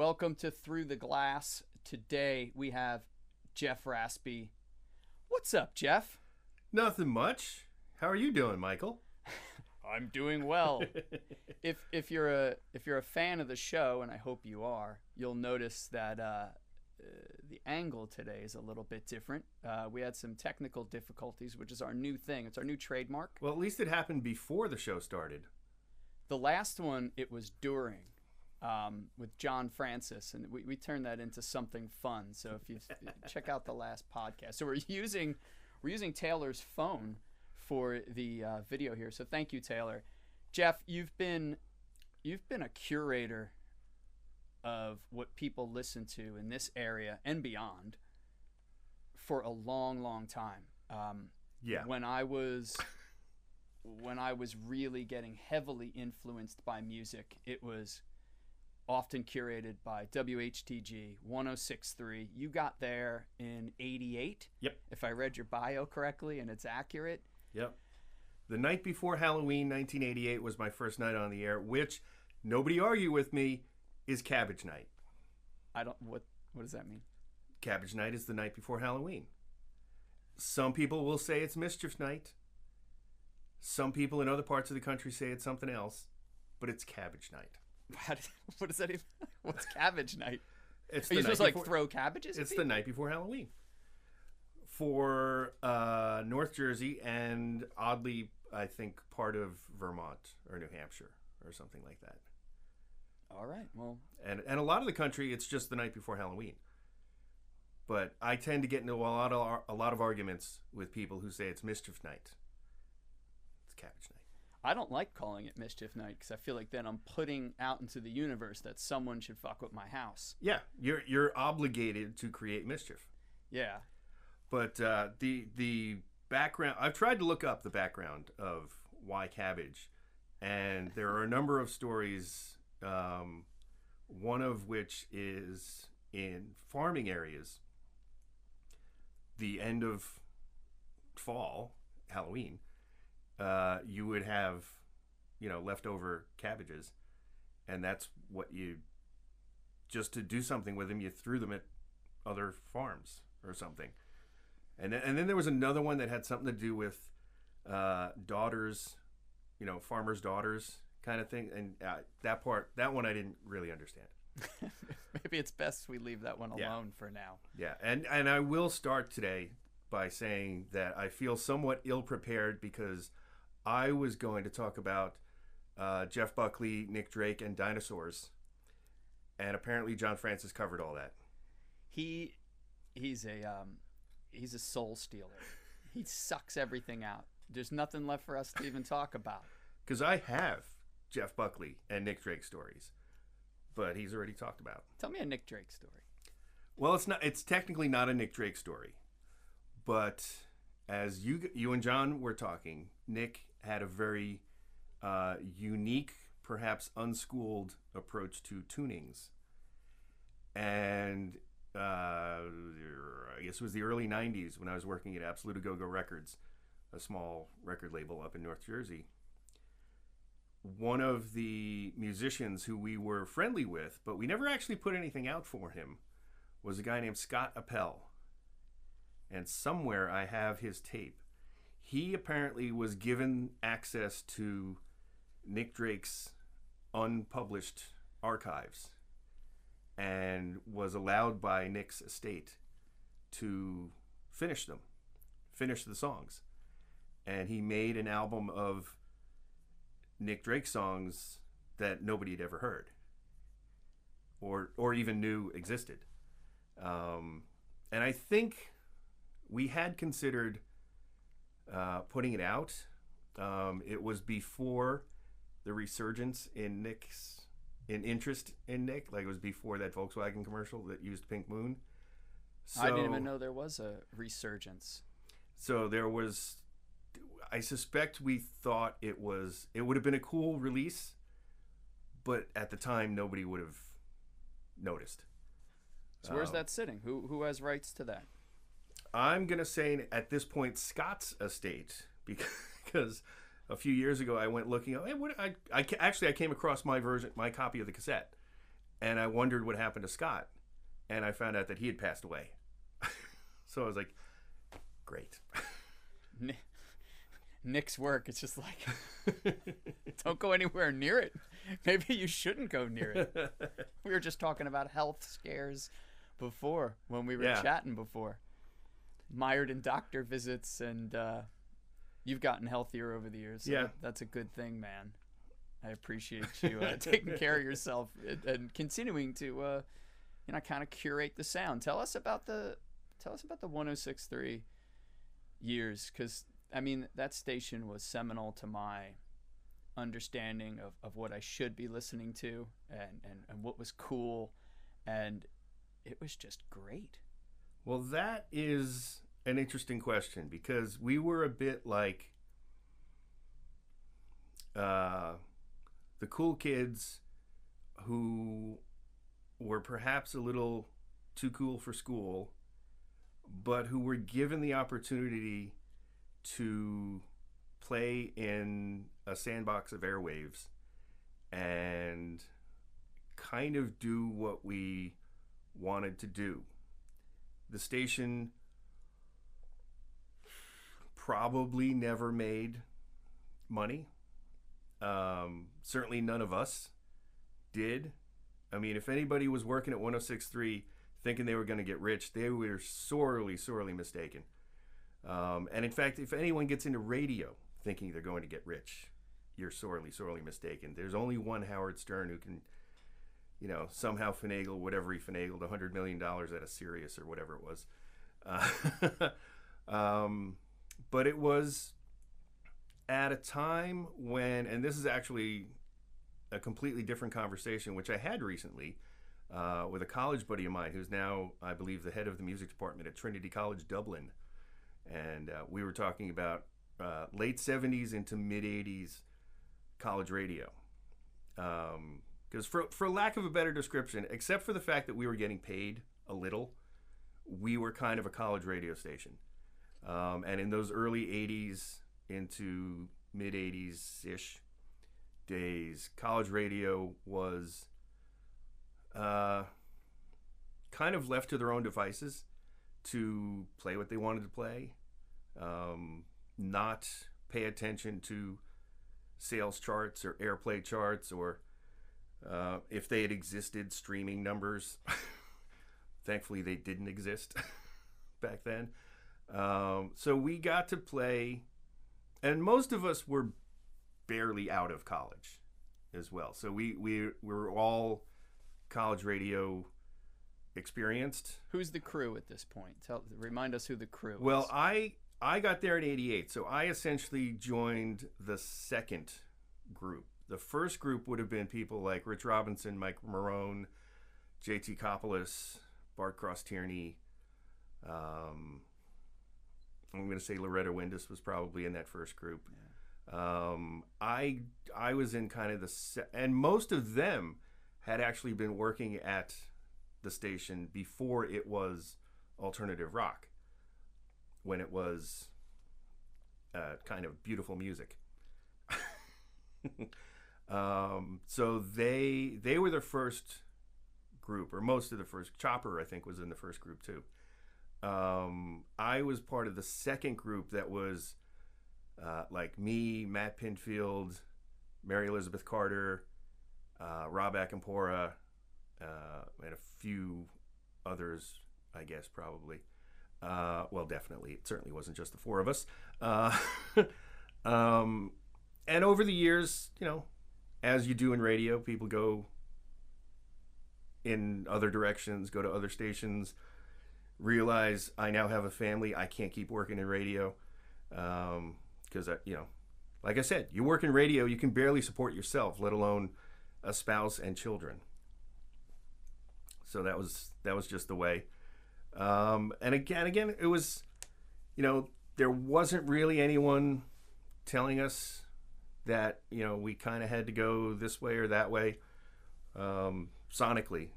Welcome to Through the Glass. Today we have Jeff Raspe. What's up, Jeff? Nothing much. How are you doing, Michael? I'm doing well. If you're a fan of the show, and I hope you are, you'll notice that the angle today is a little bit different. We had some technical difficulties, which is our new thing. It's our new trademark. Well, at least it happened before the show started. The last one, it was during, with John Francis, and we turned that into something fun. So if you check out the last podcast, so we're using Taylor's phone for the video here. So thank you, Taylor. Jeff, you've been a curator of what people listen to in this area and beyond for a long time. Yeah. When I was really getting heavily influenced by music, it was often curated by WHTG 106.3. You got there in 88. Yep. If I read your bio correctly and it's accurate. Yep. The night before Halloween, 1988, was my first night on the air, which, nobody argue with me, is Cabbage Night. What does that mean? Cabbage Night is the night before Halloween. Some people will say it's Mischief Night. Some people in other parts of the country say it's something else, but it's Cabbage Night. What does that even? What's Cabbage Night? Are you supposed to like throw cabbages? It's the night before Halloween for North Jersey and, oddly, I think part of Vermont or New Hampshire or something like that. All right. Well, and a lot of the country, it's just the night before Halloween. But I tend to get into a lot of arguments with people who say it's Mischief Night. It's Cabbage Night. I don't like calling it Mischief Night because I feel like then I'm putting out into the universe that someone should fuck with my house. Yeah, you're obligated to create mischief. Yeah. But the background, I've tried to look up the background of why cabbage, and there are a number of stories, one of which is in farming areas, the end of fall, Halloween, you would have, leftover cabbages, and that's what just to do something with them, you threw them at other farms or something. And then there was another one that had something to do with daughters, farmers' daughters kind of thing. And that one I didn't really understand. Maybe it's best we leave that one alone for now. Yeah, and I will start today by saying that I feel somewhat ill-prepared because I was going to talk about Jeff Buckley, Nick Drake, and dinosaurs. And apparently John Francis covered all that. He's a soul stealer. He sucks everything out. There's nothing left for us to even talk about. Because I have Jeff Buckley and Nick Drake stories, but he's already talked about. Tell me a Nick Drake story. Well, it's technically not a Nick Drake story, but as you and John were talking, Nick had a very unique, perhaps unschooled approach to tunings, and I guess it was the early 90s when I was working at Absolute A Go-Go Records, a small record label up in North Jersey. One of the musicians who we were friendly with, but we never actually put anything out for him, was a guy named Scott Appel. And somewhere I have his tape. He apparently was given access to Nick Drake's unpublished archives and was allowed by Nick's estate to finish the songs. And he made an album of Nick Drake songs that nobody had ever heard or even knew existed. And I think we had considered putting it out. It was before the resurgence in interest in Nick. Like, it was before that Volkswagen commercial that used Pink Moon. So, I didn't even know there was a resurgence. So there was, I suspect we thought it would have been a cool release, but at the time nobody would have noticed. So where's that sitting? Who has rights to that? I'm going to say at this point Scott's estate, because a few years ago I went looking. I came across my copy of the cassette, and I wondered what happened to Scott, and I found out that he had passed away. So I was like, great. Nick's work, it's just like, don't go anywhere near it. Maybe you shouldn't go near it. We were just talking about health scares before when we were chatting before. Mired in doctor visits, and you've gotten healthier over the years. So that's a good thing, man. I appreciate you taking care of yourself and continuing to, kind of curate the sound. Tell us about the 106.3 years, because I mean, that station was seminal to my understanding of what I should be listening to and what was cool, and it was just great. Well, that is an interesting question, because we were a bit like the cool kids who were perhaps a little too cool for school, but who were given the opportunity to play in a sandbox of airwaves and kind of do what we wanted to do. The station probably never made money. Certainly none of us did. I mean, if anybody was working at 106.3 thinking they were going to get rich, they were sorely, sorely mistaken. And in fact, if anyone gets into radio thinking they're going to get rich, you're sorely, sorely mistaken. There's only one Howard Stern who can, somehow finagle whatever he finagled, $100 million out of Sirius or whatever it was. But it was at a time when, and this is actually a completely different conversation, which I had recently with a college buddy of mine who's now, I believe, the head of the music department at Trinity College Dublin. And we were talking about late 70s into mid 80s college radio. Because for lack of a better description, except for the fact that we were getting paid a little, we were kind of a college radio station. And in those early 80s into mid 80s-ish days, college radio was kind of left to their own devices to play what they wanted to play, not pay attention to sales charts or airplay charts, or if they had existed, streaming numbers. Thankfully, they didn't exist back then. So we got to play, and most of us were barely out of college as well. So we were all college radio experienced. Who's the crew at this point? Remind us who the crew is. Well, I got there in 88, so I essentially joined the second group. The first group would have been people like Rich Robinson, Mike Marone, J.T. Koppelus, Bart Cross-Tierney. I'm going to say Loretta Windus was probably in that first group. Yeah. I was in kind of and most of them had actually been working at the station before it was alternative rock, when it was kind of beautiful music. So they were the first group, or most of the first. Chopper, I think, was in the first group too. I was part of the second group that was like me, Matt Pinfield, Mary Elizabeth Carter, Rob Akampora, and a few others, I guess, probably. Well, definitely. It certainly wasn't just the four of us. And over the years, as you do in radio, people go in other directions, go to other stations, realize I now have a family. I can't keep working in radio. Because, like I said, you work in radio, you can barely support yourself, let alone a spouse and children. So that was just the way. And again, it was, there wasn't really anyone telling us that, we kind of had to go this way or that way, sonically,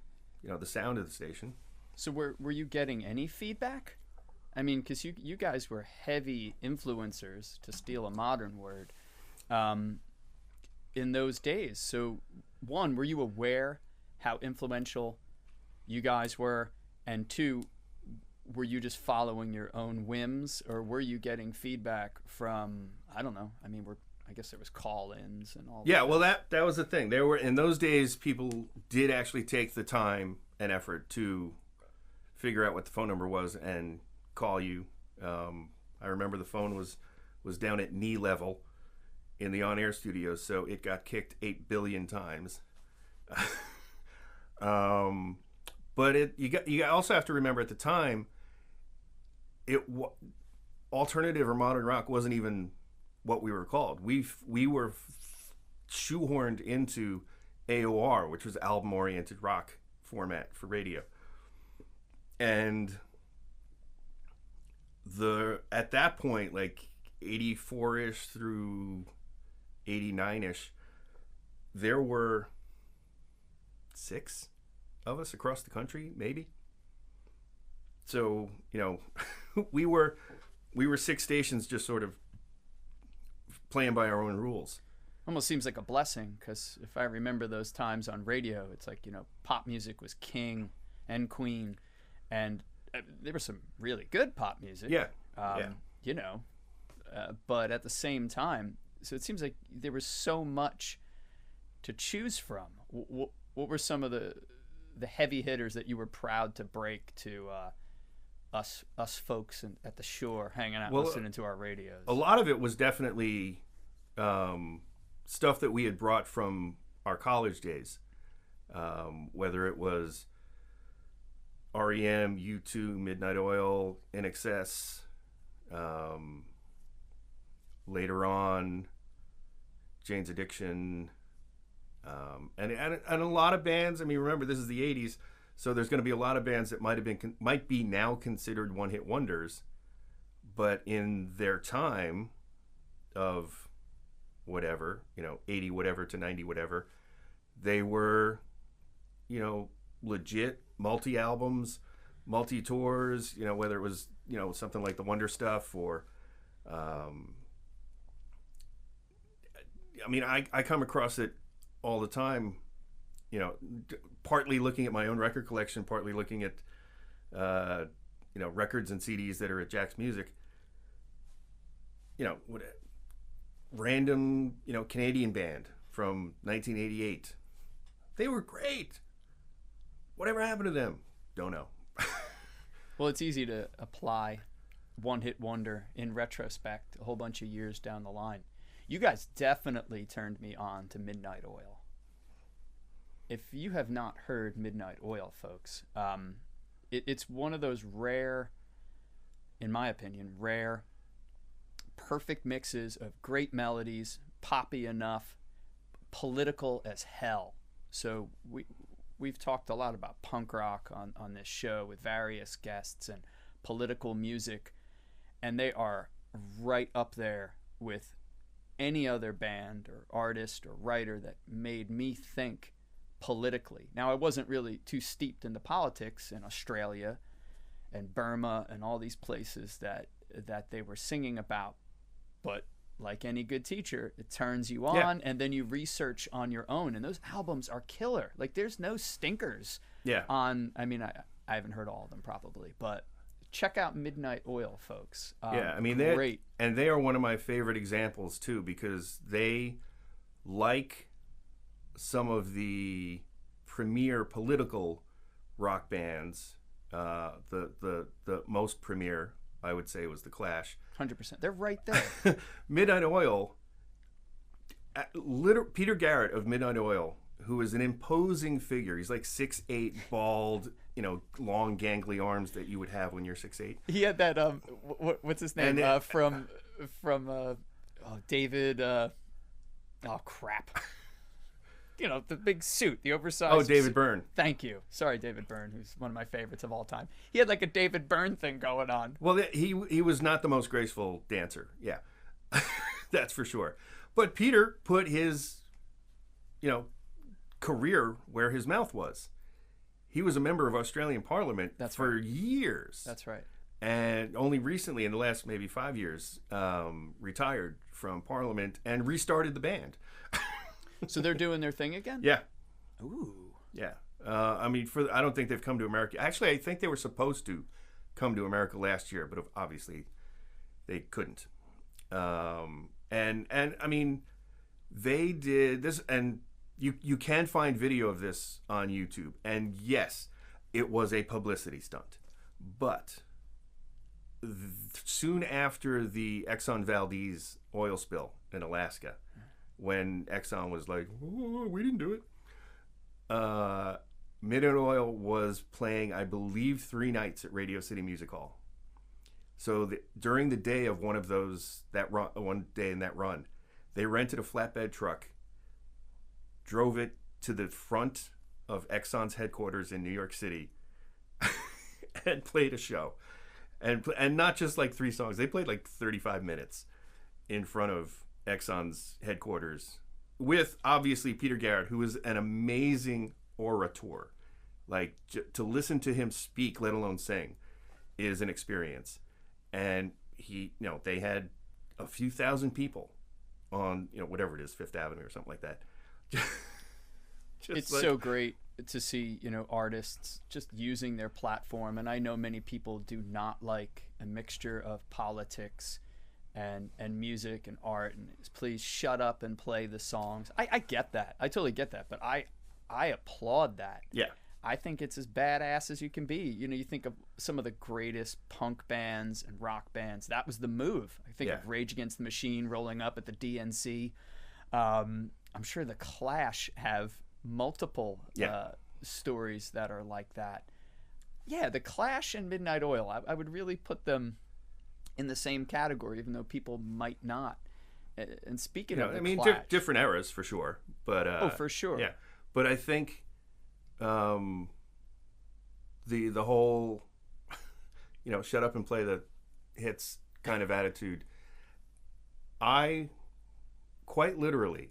the sound of the station. So were you getting any feedback? I mean, because you guys were heavy influencers, to steal a modern word, in those days. So, one, were you aware how influential you guys were, and two, were you just following your own whims, or were you getting feedback from, I don't know, I mean, I guess there was call-ins and all Yeah, that. well, that was the thing. There were, in those days, people did actually take the time and effort to figure out what the phone number was and call you. I remember the phone was down at knee level in the on-air studio, so it got kicked 8 billion times. But you also have to remember at the time, alternative or modern rock wasn't even what we were called. We were shoehorned into AOR, which was album-oriented rock format for radio, and at that point, like 84-ish through 89-ish, there were 6 of us across the country, maybe. So, we were 6 stations just sort of playing by our own rules. Almost seems like a blessing, because if I remember those times on radio, it's like, pop music was king and queen, and there was some really good pop music. Yeah. But at the same time, so it seems like there was so much to choose from. What were some of the heavy hitters that you were proud to break to us folks at the shore, hanging out, listening to our radios? A lot of it was definitely stuff that we had brought from our college days, whether it was REM, U2, Midnight Oil, NXS. Later on, Jane's Addiction, and a lot of bands. I mean, remember, this is the 80s, so there's going to be a lot of bands that might be now considered one-hit wonders, but in their time of whatever, 80 whatever to 90 whatever, they were, legit multi-albums, multi-tours, whether it was, something like the Wonder Stuff or, I mean, I come across it all the time, partly looking at my own record collection, partly looking at, records and CDs that are at Jack's Music. Random, Canadian band from 1988. They were great. Whatever happened to them? Don't know. Well, it's easy to apply one-hit wonder in retrospect a whole bunch of years down the line. You guys definitely turned me on to Midnight Oil. If you have not heard Midnight Oil, folks, it's one of those rare, in my opinion, perfect mixes of great melodies, poppy enough, political as hell. So we've talked a lot about punk rock on this show with various guests and political music, and they are right up there with any other band or artist or writer that made me think politically. Now, I wasn't really too steeped into politics in Australia and Burma and all these places that they were singing about, but like any good teacher, it turns you on, and then you research on your own, and those albums are killer. Like, there's no stinkers on, I mean, I haven't heard all of them probably, but check out Midnight Oil, folks. I mean, great. And they are one of my favorite examples too, because they, like some of the premier political rock bands, the most premier, I would say, was the Clash. 100%. They're right there. Midnight Oil, Peter Garrett of Midnight Oil, who is an imposing figure. He's like 6'8", bald, long gangly arms that you would have when you're 6'8". He had that what's his name, from David, oh crap. The big suit, the oversized. Oh, David Byrne. Thank you. Sorry, David Byrne, who's one of my favorites of all time. He had like a David Byrne thing going on. Well, he was not the most graceful dancer. Yeah, that's for sure. But Peter put his, career where his mouth was. He was a member of Australian Parliament for years. That's right. And only recently, in the last maybe 5 years, retired from Parliament and restarted the band. So they're doing their thing again? Yeah. Ooh. Yeah. I mean, I don't think they've come to America. Actually, I think they were supposed to come to America last year, but obviously they couldn't. And I mean, they did this, and you can find video of this on YouTube. And yes, it was a publicity stunt, but soon after the Exxon Valdez oil spill in Alaska, when Exxon was like, oh, we didn't do it, Midnight Oil was playing, I believe, 3 nights at Radio City Music Hall. So during the day of one day in that run, they rented a flatbed truck, drove it to the front of Exxon's headquarters in New York City, and played a show. And not just like 3 songs. They played like 35 minutes in front of Exxon's headquarters with, obviously, Peter Garrett, who is an amazing orator. Like, to listen to him speak, let alone sing, is an experience. And they had a few thousand people on, whatever it is, Fifth Avenue or something like that. It's so great to see, artists just using their platform. And I know many people do not like a mixture of politics and music and art. And please shut up and play the songs. I get that. I totally get that. But I applaud that. Yeah. I think it's as badass as you can be. You think of some of the greatest punk bands and rock bands. That was the move. I think of Rage Against the Machine rolling up at the DNC. I'm sure the Clash have multiple stories that are like that. Yeah, the Clash and Midnight Oil, I would really put them in the same category, even though people might not. And speaking of the Clash, different eras for sure. But for sure. Yeah, but I think the whole shut up and play the hits kind of attitude, I quite literally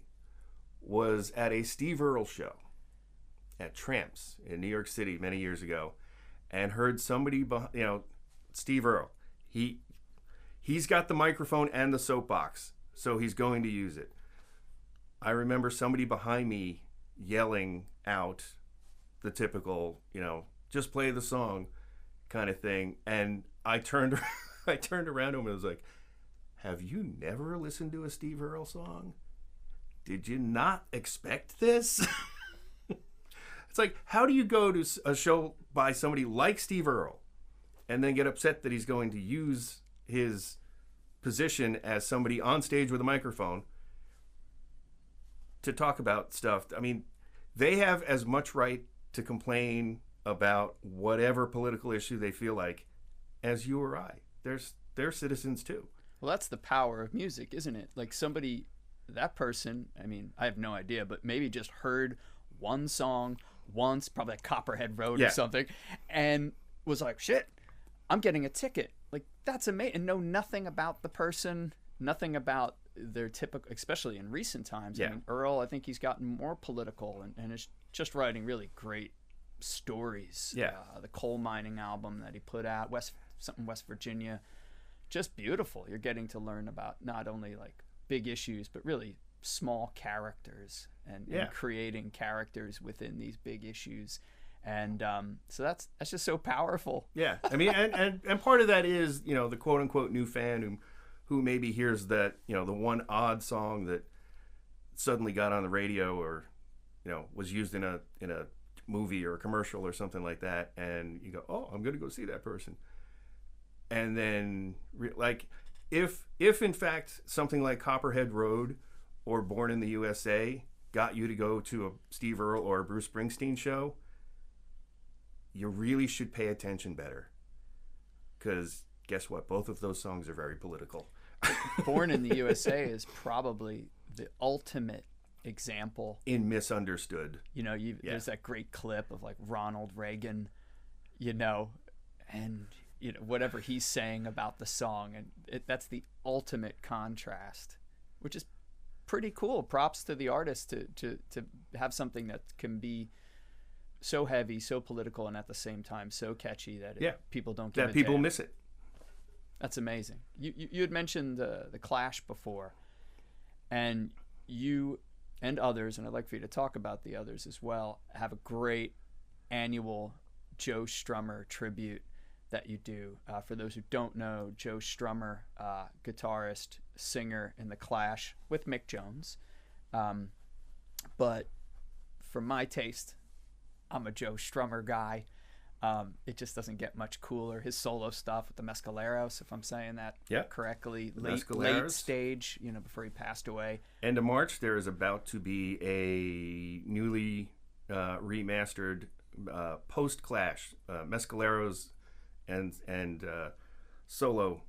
was at a Steve Earle show at Tramps in New York City many years ago, and heard somebody Steve Earle, he's got the microphone and the soapbox, so he's going to use it. I remember somebody behind me yelling out the typical, just play the song kind of thing. And I turned around to him and was like, have you never listened to a Steve Earle song? Did you not expect this? It's like, how do you go to a show by somebody like Steve Earle and then get upset that he's going to use his position as somebody on stage with a microphone to talk about stuff? I mean, they have as much right to complain about whatever political issue they feel like as you or I. They're citizens too. Well, that's the power of music, isn't it? Like that person, I mean, I have no idea, but maybe just heard one song once, probably like Copperhead Road or something, and was like, shit, I'm getting a ticket. Like, that's amazing. And know nothing about the person, nothing about their typical, especially in recent times. I mean, Earl, I think he's gotten more political and is just writing really great stories. The coal mining album that he put out, West Virginia, just beautiful. You're getting to learn about not only like big issues, but really small characters and creating characters within these big issues. And so that's just so powerful. Yeah, I mean, and part of that is, the quote unquote new fan who maybe hears that, the one odd song that suddenly got on the radio or, was used in a movie or a commercial or something like that, and you go, oh, I'm going to go see that person. And then, if in fact something like Copperhead Road or Born in the USA got you to go to a Steve Earle or a Bruce Springsteen show, you really should pay attention better. Because guess what? Both of those songs are very political. Born in the USA is probably the ultimate example in misunderstood. There's that great clip of like Ronald Reagan, and whatever he's saying about the song, and that's the ultimate contrast, which is pretty cool. Props to the artist to have something that can be so heavy, so political, and at the same time so catchy that people don't give that people miss it. That's amazing. You had mentioned the Clash before, and you and others, and I'd like for you to talk about the others as well, have a great annual Joe Strummer Tribute that you do. For those who don't know, Joe Strummer, guitarist, singer in The Clash with Mick Jones. But for my taste, I'm a Joe Strummer guy. It just doesn't get much cooler. His solo stuff with the Mescaleros, if I'm saying that correctly, late stage, before he passed away. End of March, there is about to be a newly remastered post-Clash Mescaleros and solo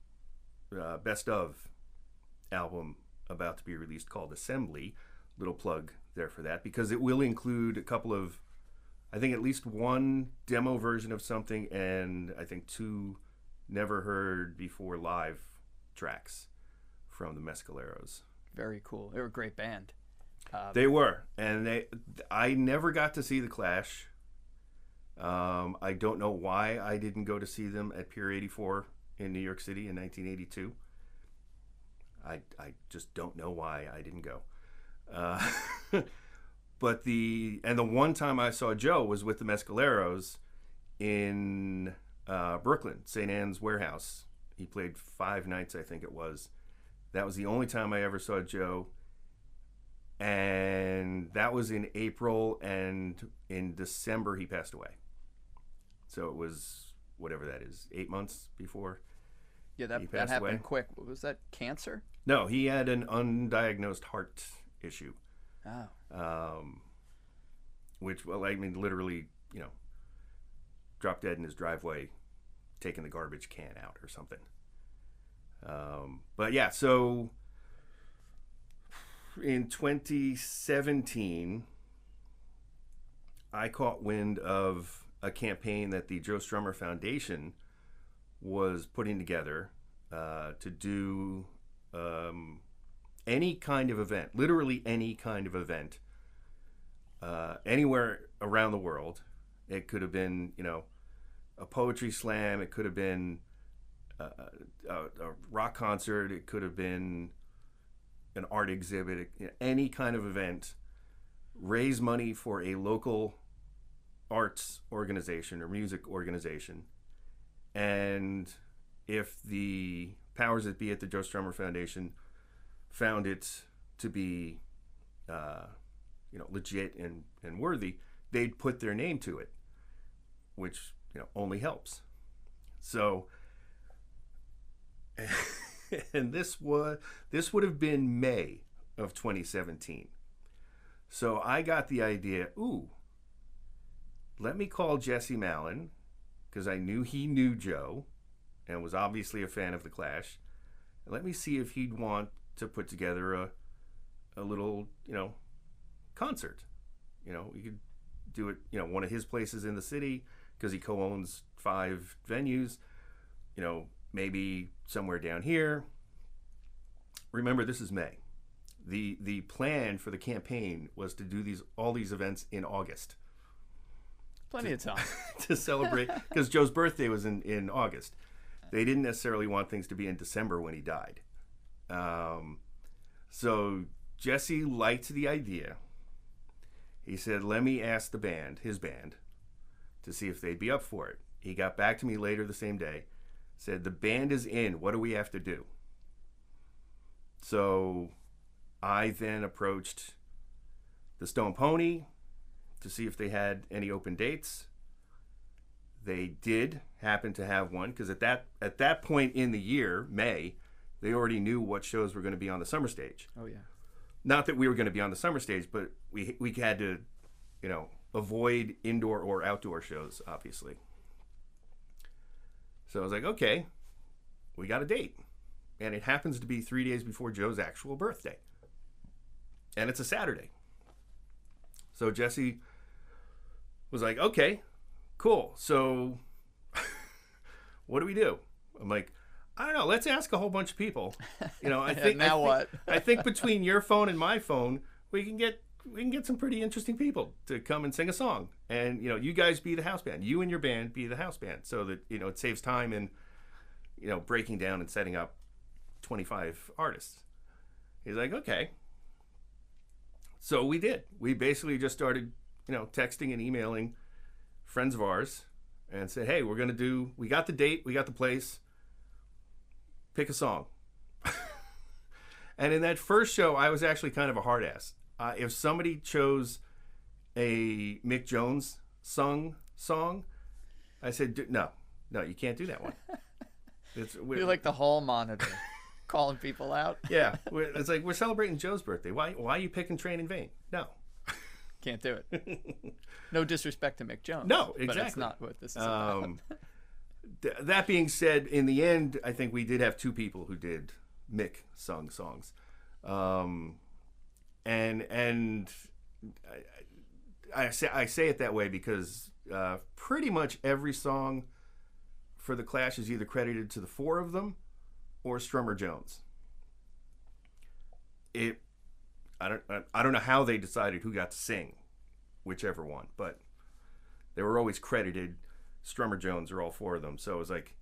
best of album about to be released called Assembly. Little plug there for that, because it will include a couple of, I think at least one demo version of something, and I think 2 never heard before live tracks from the Mescaleros. Very cool. They were a great band. They were, and I never got to see The Clash. I don't know why I didn't go to see them at Pier 84 in New York City in 1982. I just don't know why I didn't go. But the one time I saw Joe was with the Mescaleros in Brooklyn, St. Anne's Warehouse. He played 5 nights, I think it was. That was the only time I ever saw Joe. And that was in April, and in December he passed away. So it was, whatever that is, 8 months before. Yeah, that happened away. Quick. What was that, cancer? No, he had an undiagnosed heart issue. Oh. Which, well, I mean, literally, dropped dead in his driveway, taking the garbage can out or something. But yeah, so in 2017, I caught wind of a campaign that the Joe Strummer Foundation was putting together to do any kind of event, literally any kind of event, anywhere around the world. It could have been, a poetry slam. It could have been a rock concert. It could have been an art exhibit. Any kind of event. Raise money for a local arts organization or music organization. And if the powers that be at the Joe Strummer Foundation found it to be, legit and worthy, they'd put their name to it, which, only helps. So, and this would have been May of 2017. So I got the idea, let me call Jesse Malin, because I knew he knew Joe and was obviously a fan of The Clash. Let me see if he'd want to put together a little, concert. We could do it, one of his places in the city, because he co-owns 5 venues, maybe somewhere down here. Remember, this is May. The plan for the campaign was to do all these events in August. Plenty of time. To celebrate, because Joe's birthday was in August. They didn't necessarily want things to be in December when he died. So Jesse liked the idea. He said, let me ask his band, to see if they'd be up for it. He got back to me later the same day, said, the band is in. What do we have to do? So I then approached the Stone Pony to see if they had any open dates. They did happen to have one, because at that point in the year, May, they already knew what shows were going to be on the summer stage. Oh, yeah. Not that we were going to be on the summer stage, but we had to, avoid indoor or outdoor shows, obviously. So I was like, okay, we got a date. And it happens to be 3 days before Joe's actual birthday. And it's a Saturday. So Jesse was like, okay, cool. So what do we do? I'm like, I don't know. Let's ask a whole bunch of people. I think what? I think between your phone and my phone, we can get some pretty interesting people to come and sing a song. And you guys be the house band. You and your band be the house band, so that it saves time in breaking down and setting up 25 artists. He's like, okay. So we did. We basically just started texting and emailing friends of ours, and said, "Hey, we got the date, we got the place. Pick a song." And in that first show, I was actually kind of a hard ass. If somebody chose a Mick Jones song, I said, no, you can't do that one. You're like the hall monitor, calling people out. Yeah, it's like, we're celebrating Joe's birthday. Why are you picking Train in Vain? No. Can't do it. No disrespect to Mick Jones. No, exactly. But that's not what this is about. That being said, in the end, I think we did have two people who did Mick sung songs. And I say it that way because pretty much every song for the Clash is either credited to the four of them or Strummer Jones. I don't know how they decided who got to sing whichever one, but they were always credited Strummer Jones or all four of them. So it was like,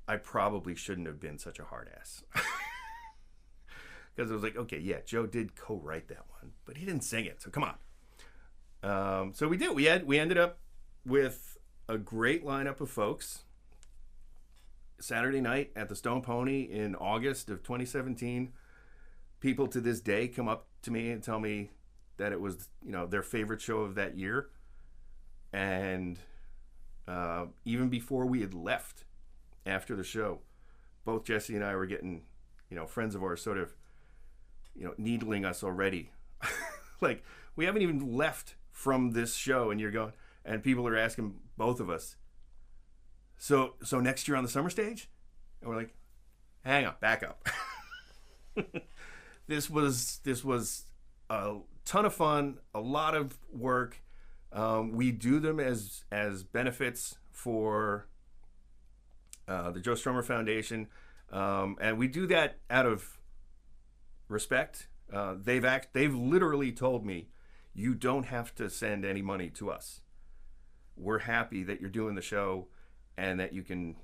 I probably shouldn't have been such a hard ass. Because it was like, okay, yeah, Joe did co-write that one, but he didn't sing it, so come on. So we did. We ended up with a great lineup of folks. Saturday night at the Stone Pony in August of 2017. People to this day come up to me and tell me that it was, their favorite show of that year. And even before we had left after the show, both Jesse and I were getting, friends of ours sort of, needling us already. Like, we haven't even left from this show, and you're going, and people are asking both of us, so next year on the summer stage? And we're like, hang on, back up. This was a ton of fun, a lot of work. We do them as benefits for the Joe Strummer Foundation, and we do that out of respect. They've literally told me, you don't have to send any money to us. We're happy that you're doing the show, and that you can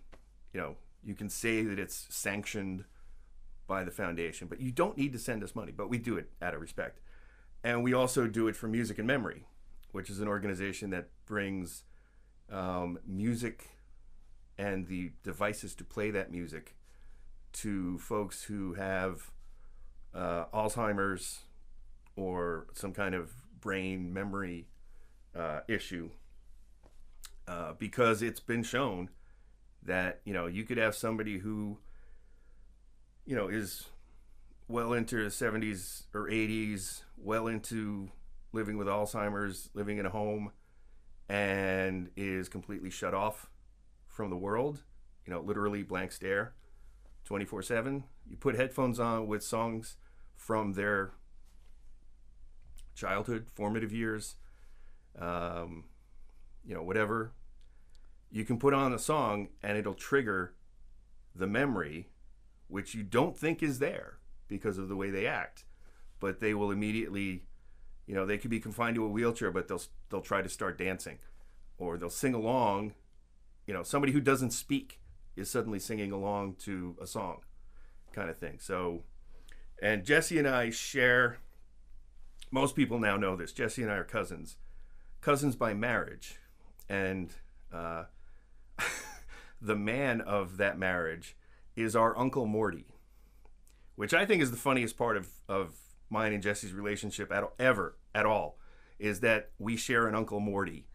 say that it's sanctioned by the foundation, but you don't need to send us money. But we do it out of respect. And we also do it for Music and Memory, which is an organization that brings music and the devices to play that music to folks who have Alzheimer's or some kind of brain memory issue, because it's been shown that you could have somebody who is well into the 70s or 80s, well into living with Alzheimer's, living in a home, and is completely shut off from the world, literally blank stare 24/7. You put headphones on with songs from their childhood, formative years, whatever. You can put on a song and it'll trigger the memory, which you don't think is there because of the way they act, but they will immediately, they could be confined to a wheelchair, but they'll try to start dancing, or they'll sing along. Somebody who doesn't speak is suddenly singing along to a song, kind of thing. So, and Jesse and I share, most people now know this, Jesse and I are cousins by marriage, and the man of that marriage is our Uncle Morty, which I think is the funniest part of mine and Jesse's relationship at all, is that we share an Uncle Morty.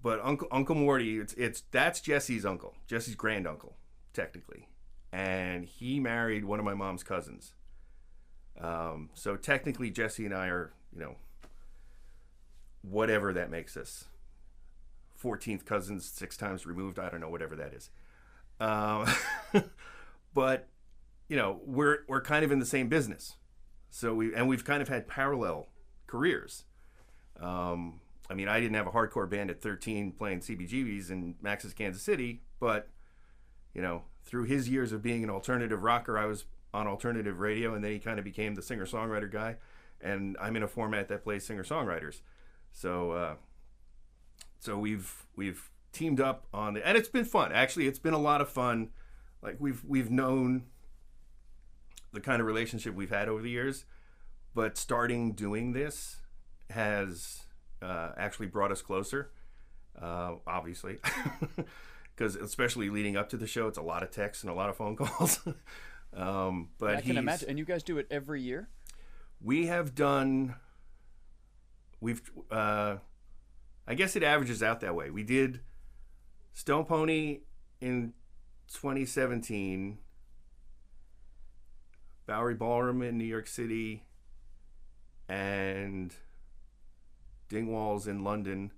But Uncle Morty, that's Jesse's uncle, Jesse's granduncle, technically, and he married one of my mom's cousins. So technically, Jesse and I are, whatever that makes us, 14th cousins, 6 times removed. I don't know, whatever that is. But we're kind of in the same business. So we've kind of had parallel careers. I didn't have a hardcore band at 13 playing CBGBs in Max's Kansas City, but through his years of being an alternative rocker, I was on alternative radio, and then he kind of became the singer-songwriter guy, and I'm in a format that plays singer-songwriters. So we've teamed up on it, and it's been fun. Actually, it's been a lot of fun. Like, we've known the kind of relationship we've had over the years, but starting doing this has actually brought us closer, obviously, because especially leading up to the show, it's a lot of texts and a lot of phone calls. But I can imagine. And you guys do it every year? We have done. I guess it averages out that way. We did Stone Pony in 2017, Bowery Ballroom in New York City, and Dingwalls in London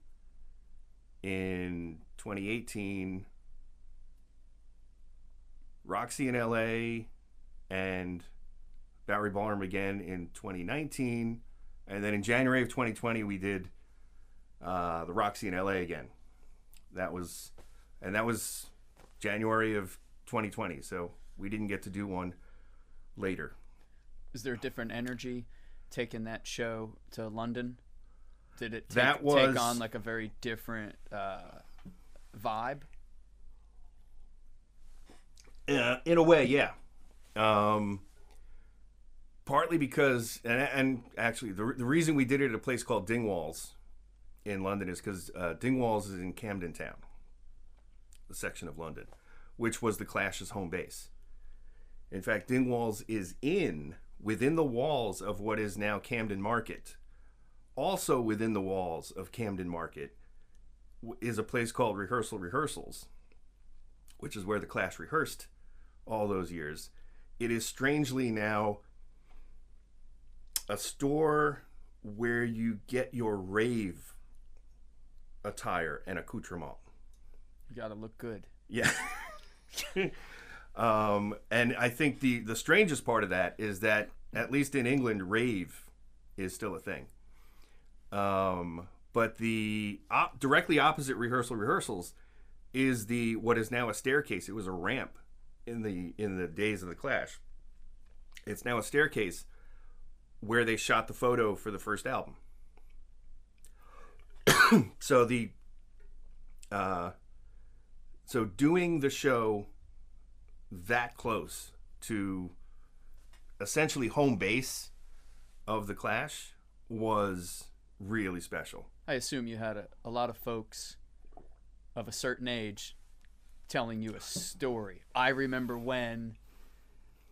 in 2018, Roxy in LA, and Bowery Ballroom again in 2019, and then in January of 2020 we did the Roxy in LA again. That was January of 2020, so we didn't get to do one later. Is there a different energy taking that show to London? Did it take on like a very different vibe? In a way, yeah. Partly because, and actually the reason we did it at a place called Dingwalls in London is because Dingwalls is in Camden Town, the section of London, which was the Clash's home base. In fact, Dingwalls is within the walls of what is now Camden Market. Also within the walls of Camden Market is a place called Rehearsals, which is where the Clash rehearsed all those years. It is strangely now a store where you get your rave attire and accoutrement. You gotta look good. Yeah. And I think the strangest part of that is that, at least in England, rave is still a thing. But the directly opposite Rehearsals is what is now a staircase. It was a ramp in the days of the Clash. It's now a staircase where they shot the photo for the first album. So so doing the show that close to essentially home base of the Clash was really special. I assume you had a lot of folks of a certain age telling you a story. I remember when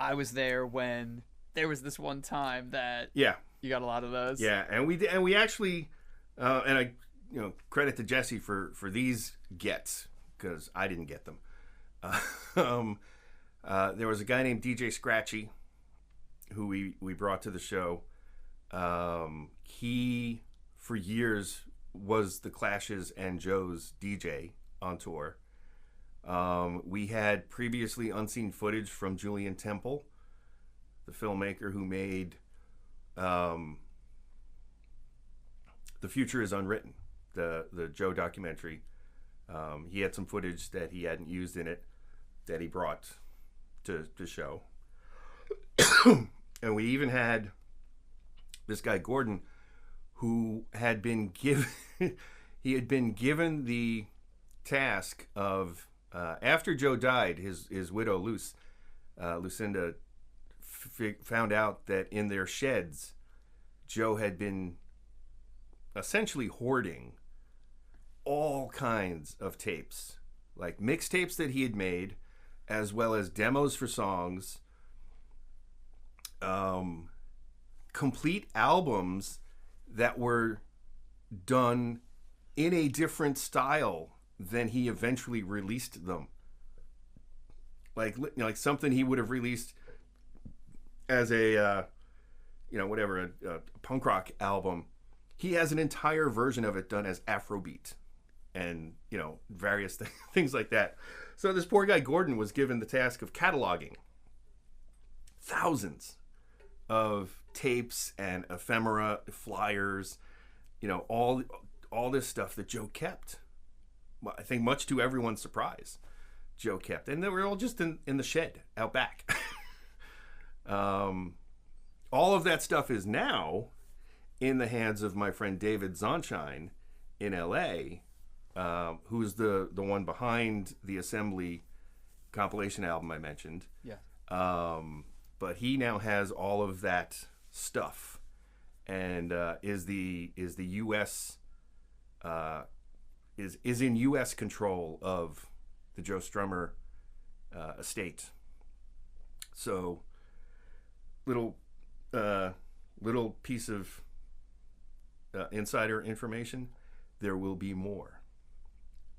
I was there, when there was this one time that you got a lot of those. Yeah, and we actually and I credit to Jesse for these gets, because I didn't get them. There was a guy named DJ Scratchy who we brought to the show. He for years was the Clash's and Joe's DJ on tour. We had previously unseen footage from Julian Temple, the filmmaker who made The Future is Unwritten, the Joe documentary. He had some footage that he hadn't used in it that he brought to show. And we even had this guy Gordon, who had been given the task of after Joe died, his widow Lucinda found out that in their sheds Joe had been essentially hoarding all kinds of tapes, like mixtapes that he had made, as well as demos for songs, complete albums that were done in a different style than he eventually released them. Like something he would have released as a punk rock album. He has an entire version of it done as Afrobeat and various things like that. So this poor guy Gordon was given the task of cataloging thousands of tapes and ephemera, flyers, all this stuff that Joe kept. I think much to everyone's surprise, Joe kept. And they were all just in the shed out back. All of that stuff is now in the hands of my friend David Zonshine in LA, who's the one behind the Assembly compilation album I mentioned. Yeah. But he now has all of that stuff, and is the U.S. Is in U.S. control of the Joe Strummer estate. So little piece of insider information: there will be more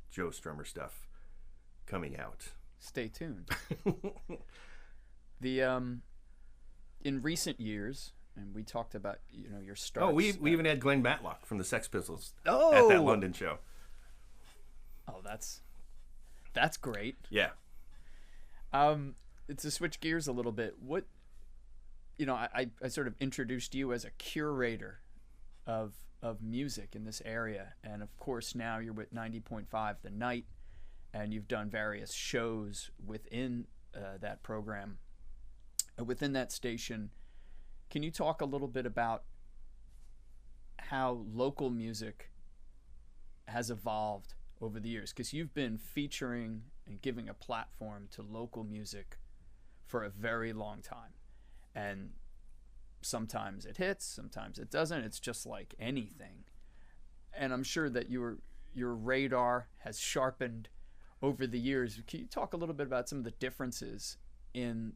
Joe Strummer stuff coming out. Stay tuned. The in recent years, and we talked about your starts. Oh, we even had Glenn Matlock from the Sex Pistols at Oh! that London show. Oh, that's great. Yeah. To switch gears a little bit, what I sort of introduced you as a curator of music in this area, and of course now you're with 90.5 The Night, and you've done various shows within that program, within that station. Can you talk a little bit about how local music has evolved over the years? Because you've been featuring and giving a platform to local music for a very long time, and sometimes it hits, sometimes it doesn't. It's just like anything, and I'm sure that your radar has sharpened over the years. Can you talk a little bit about some of the differences in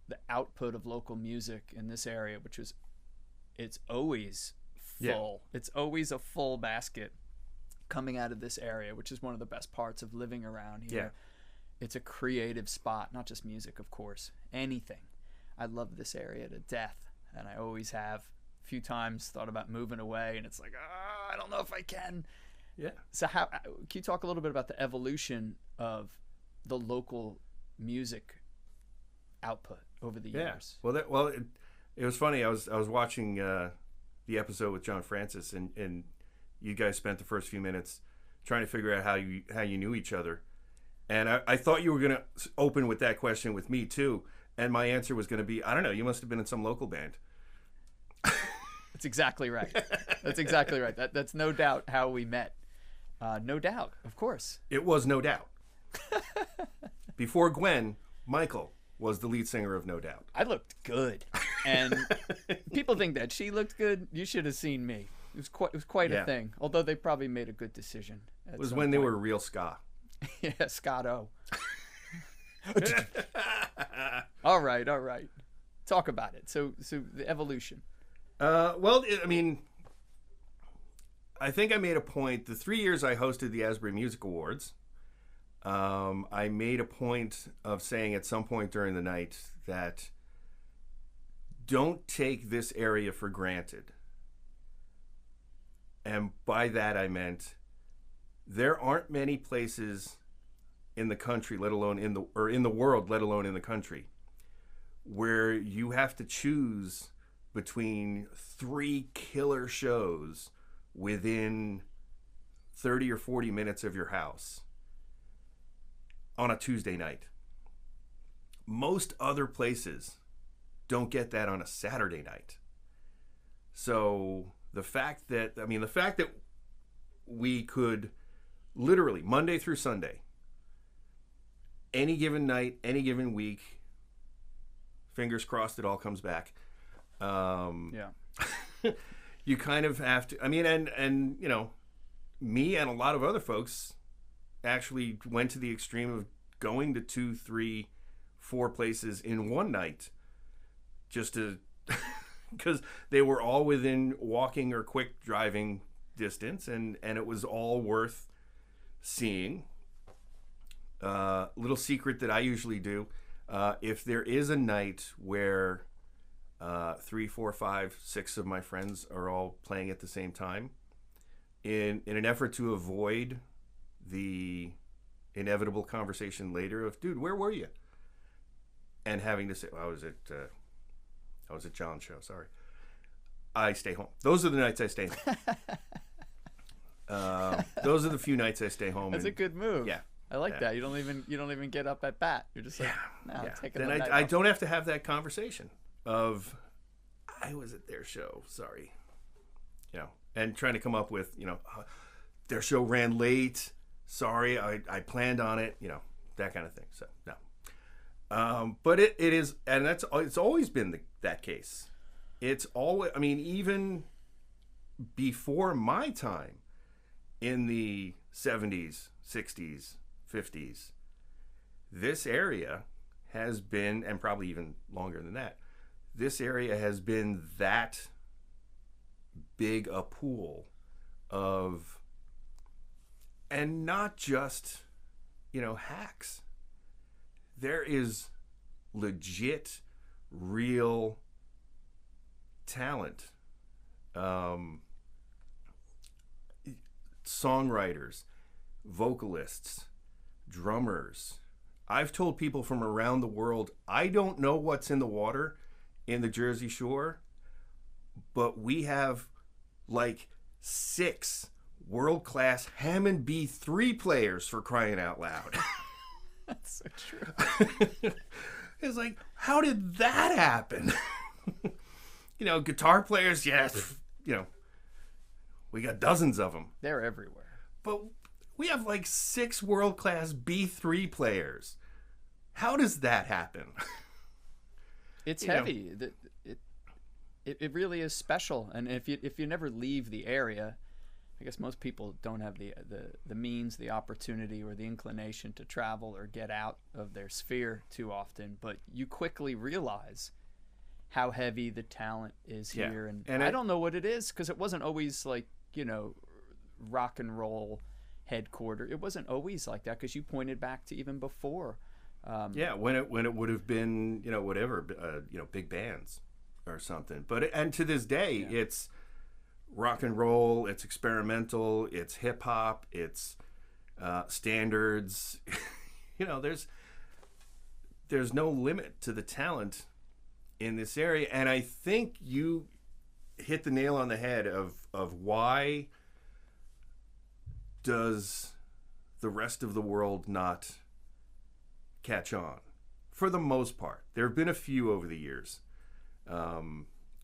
the output of local music in this area, which is it's always full. Yeah. It's always a full basket coming out of this area, which is one of the best parts of living around here. Yeah. It's a creative spot, not just music, of course, anything. I love this area to death, and I always have. A few times thought about moving away, and it's like, I don't know if I can. Yeah. So can you talk a little bit about the evolution of the local music output over the years? Well, it was funny. I was watching the episode with John Francis, and you guys spent the first few minutes trying to figure out how you knew each other, and I thought you were going to open with that question with me too, and my answer was going to be, I don't know, you must have been in some local band. That's exactly right. That's exactly right. That's no doubt how we met. No doubt, of course. It was No Doubt. Before Gwen, Michael was the lead singer of No Doubt. I looked good, and people think that she looked good. You should have seen me. It was quite a thing. Although they probably made a good decision. It was when they were real ska. Yeah, Scotto. All right. Talk about it. So the evolution. Well, I mean, I think I made a point. The 3 years I hosted the Asbury Music Awards, I made a point of saying at some point during the night that don't take this area for granted. And by that I meant there aren't many places in the country, let alone in the world, let alone in the country, where you have to choose between 3 killer shows within 30 or 40 minutes of your house on a Tuesday night. Most other places don't get that on a Saturday night. So the fact that we could literally Monday through Sunday, any given night, any given week, fingers crossed it all comes back. You kind of have to, I mean, and you know, me and a lot of other folks actually went to the extreme of going to 2, 3, 4 places in one night just to because they were all within walking or quick driving distance, and it was all worth seeing. Little secret that I usually do, if there is a night where 3, 4, 5, 6 of my friends are all playing at the same time, in an effort to avoid the inevitable conversation later of, dude, where were you? And having to say, well, I was at John's show, sorry. I stay home. Those are the nights I stay home. Those are the few nights I stay home. That's a good move. Yeah. I like that. You don't even get up at bat. You're just like, taking then I don't have to have that conversation of, I was at their show, sorry. You know, and trying to come up with, you know, their show ran late, sorry, I planned on it, you know, that kind of thing. So, no. But it is, and it's always been that case. it's always, I mean, even before my time in the 70s, 60s, 50s, this area has been, and probably even longer than that, this area has been that big a pool of, and not just, hacks. There is legit, real talent. Songwriters, vocalists, drummers. I've told people from around the world, I don't know what's in the water in the Jersey Shore, but we have like 6 world-class Hammond B3 players, for crying out loud. That's so true. It's like, how did that happen? Guitar players, yes, we got dozens of them. They're everywhere. But we have like 6 world-class B3 players. How does that happen? It's heavy. It really is special. And if you never leave the area, I guess most people don't have the means, the opportunity, or the inclination to travel or get out of their sphere too often. But you quickly realize how heavy the talent is here. And I don't know what it is, because it wasn't always like, rock and roll headquarter. It wasn't always like that, because you pointed back to even before. When it would have been, whatever, big bands or something. But and to this day, it's rock and roll, it's experimental, it's hip hop, it's standards. There's no limit to the talent in this area, and I think you hit the nail on the head of why does the rest of the world not catch on. For the most part, there have been a few over the years.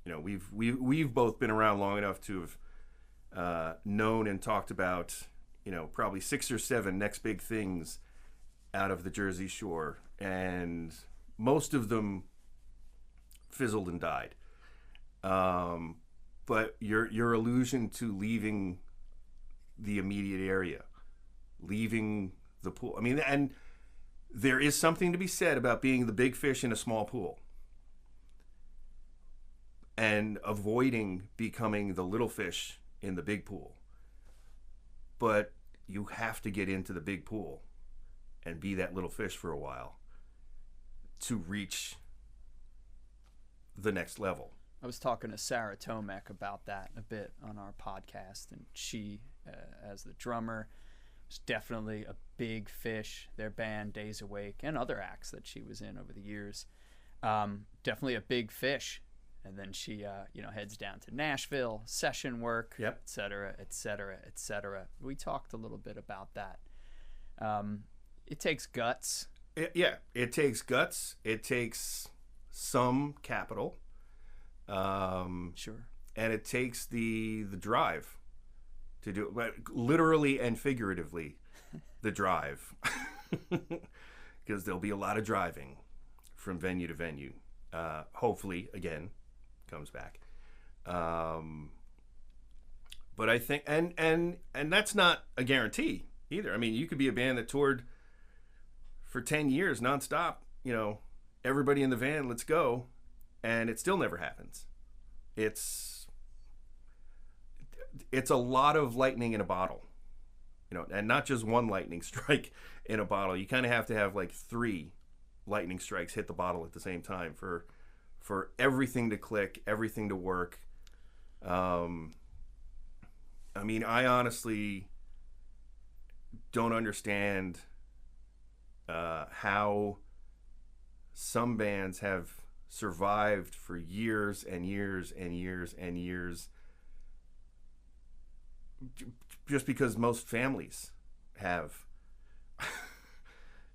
We've both been around long enough to have known and talked about, probably 6 or 7 next big things out of the Jersey Shore, and most of them fizzled and died. But your allusion to leaving the immediate area, leaving the pool. I mean, and there is something to be said about being the big fish in a small pool and avoiding becoming the little fish in the big pool. But you have to get into the big pool and be that little fish for a while to reach the next level. I was talking to Sarah Tomek about that a bit on our podcast, and she, as the drummer, was definitely a big fish. Their band, Days Awake, and other acts that she was in over the years, definitely a big fish. And then she, heads down to Nashville, session work, et cetera, et cetera, et cetera. We talked a little bit about that. It takes guts. It takes guts. It takes some capital. Sure. And it takes the drive to do it, literally and figuratively, the drive, because there'll be a lot of driving from venue to venue. Hopefully, again, comes back. But I think, and that's not a guarantee either. I mean, you could be a band that toured for 10 years nonstop, everybody in the van, let's go, and it still never happens. It's a lot of lightning in a bottle, and not just one lightning strike in a bottle. You kind of have to have like 3 lightning strikes hit the bottle at the same time for everything to click, everything to work. I mean, I honestly don't understand how some bands have survived for years and years and years and years, just because most families have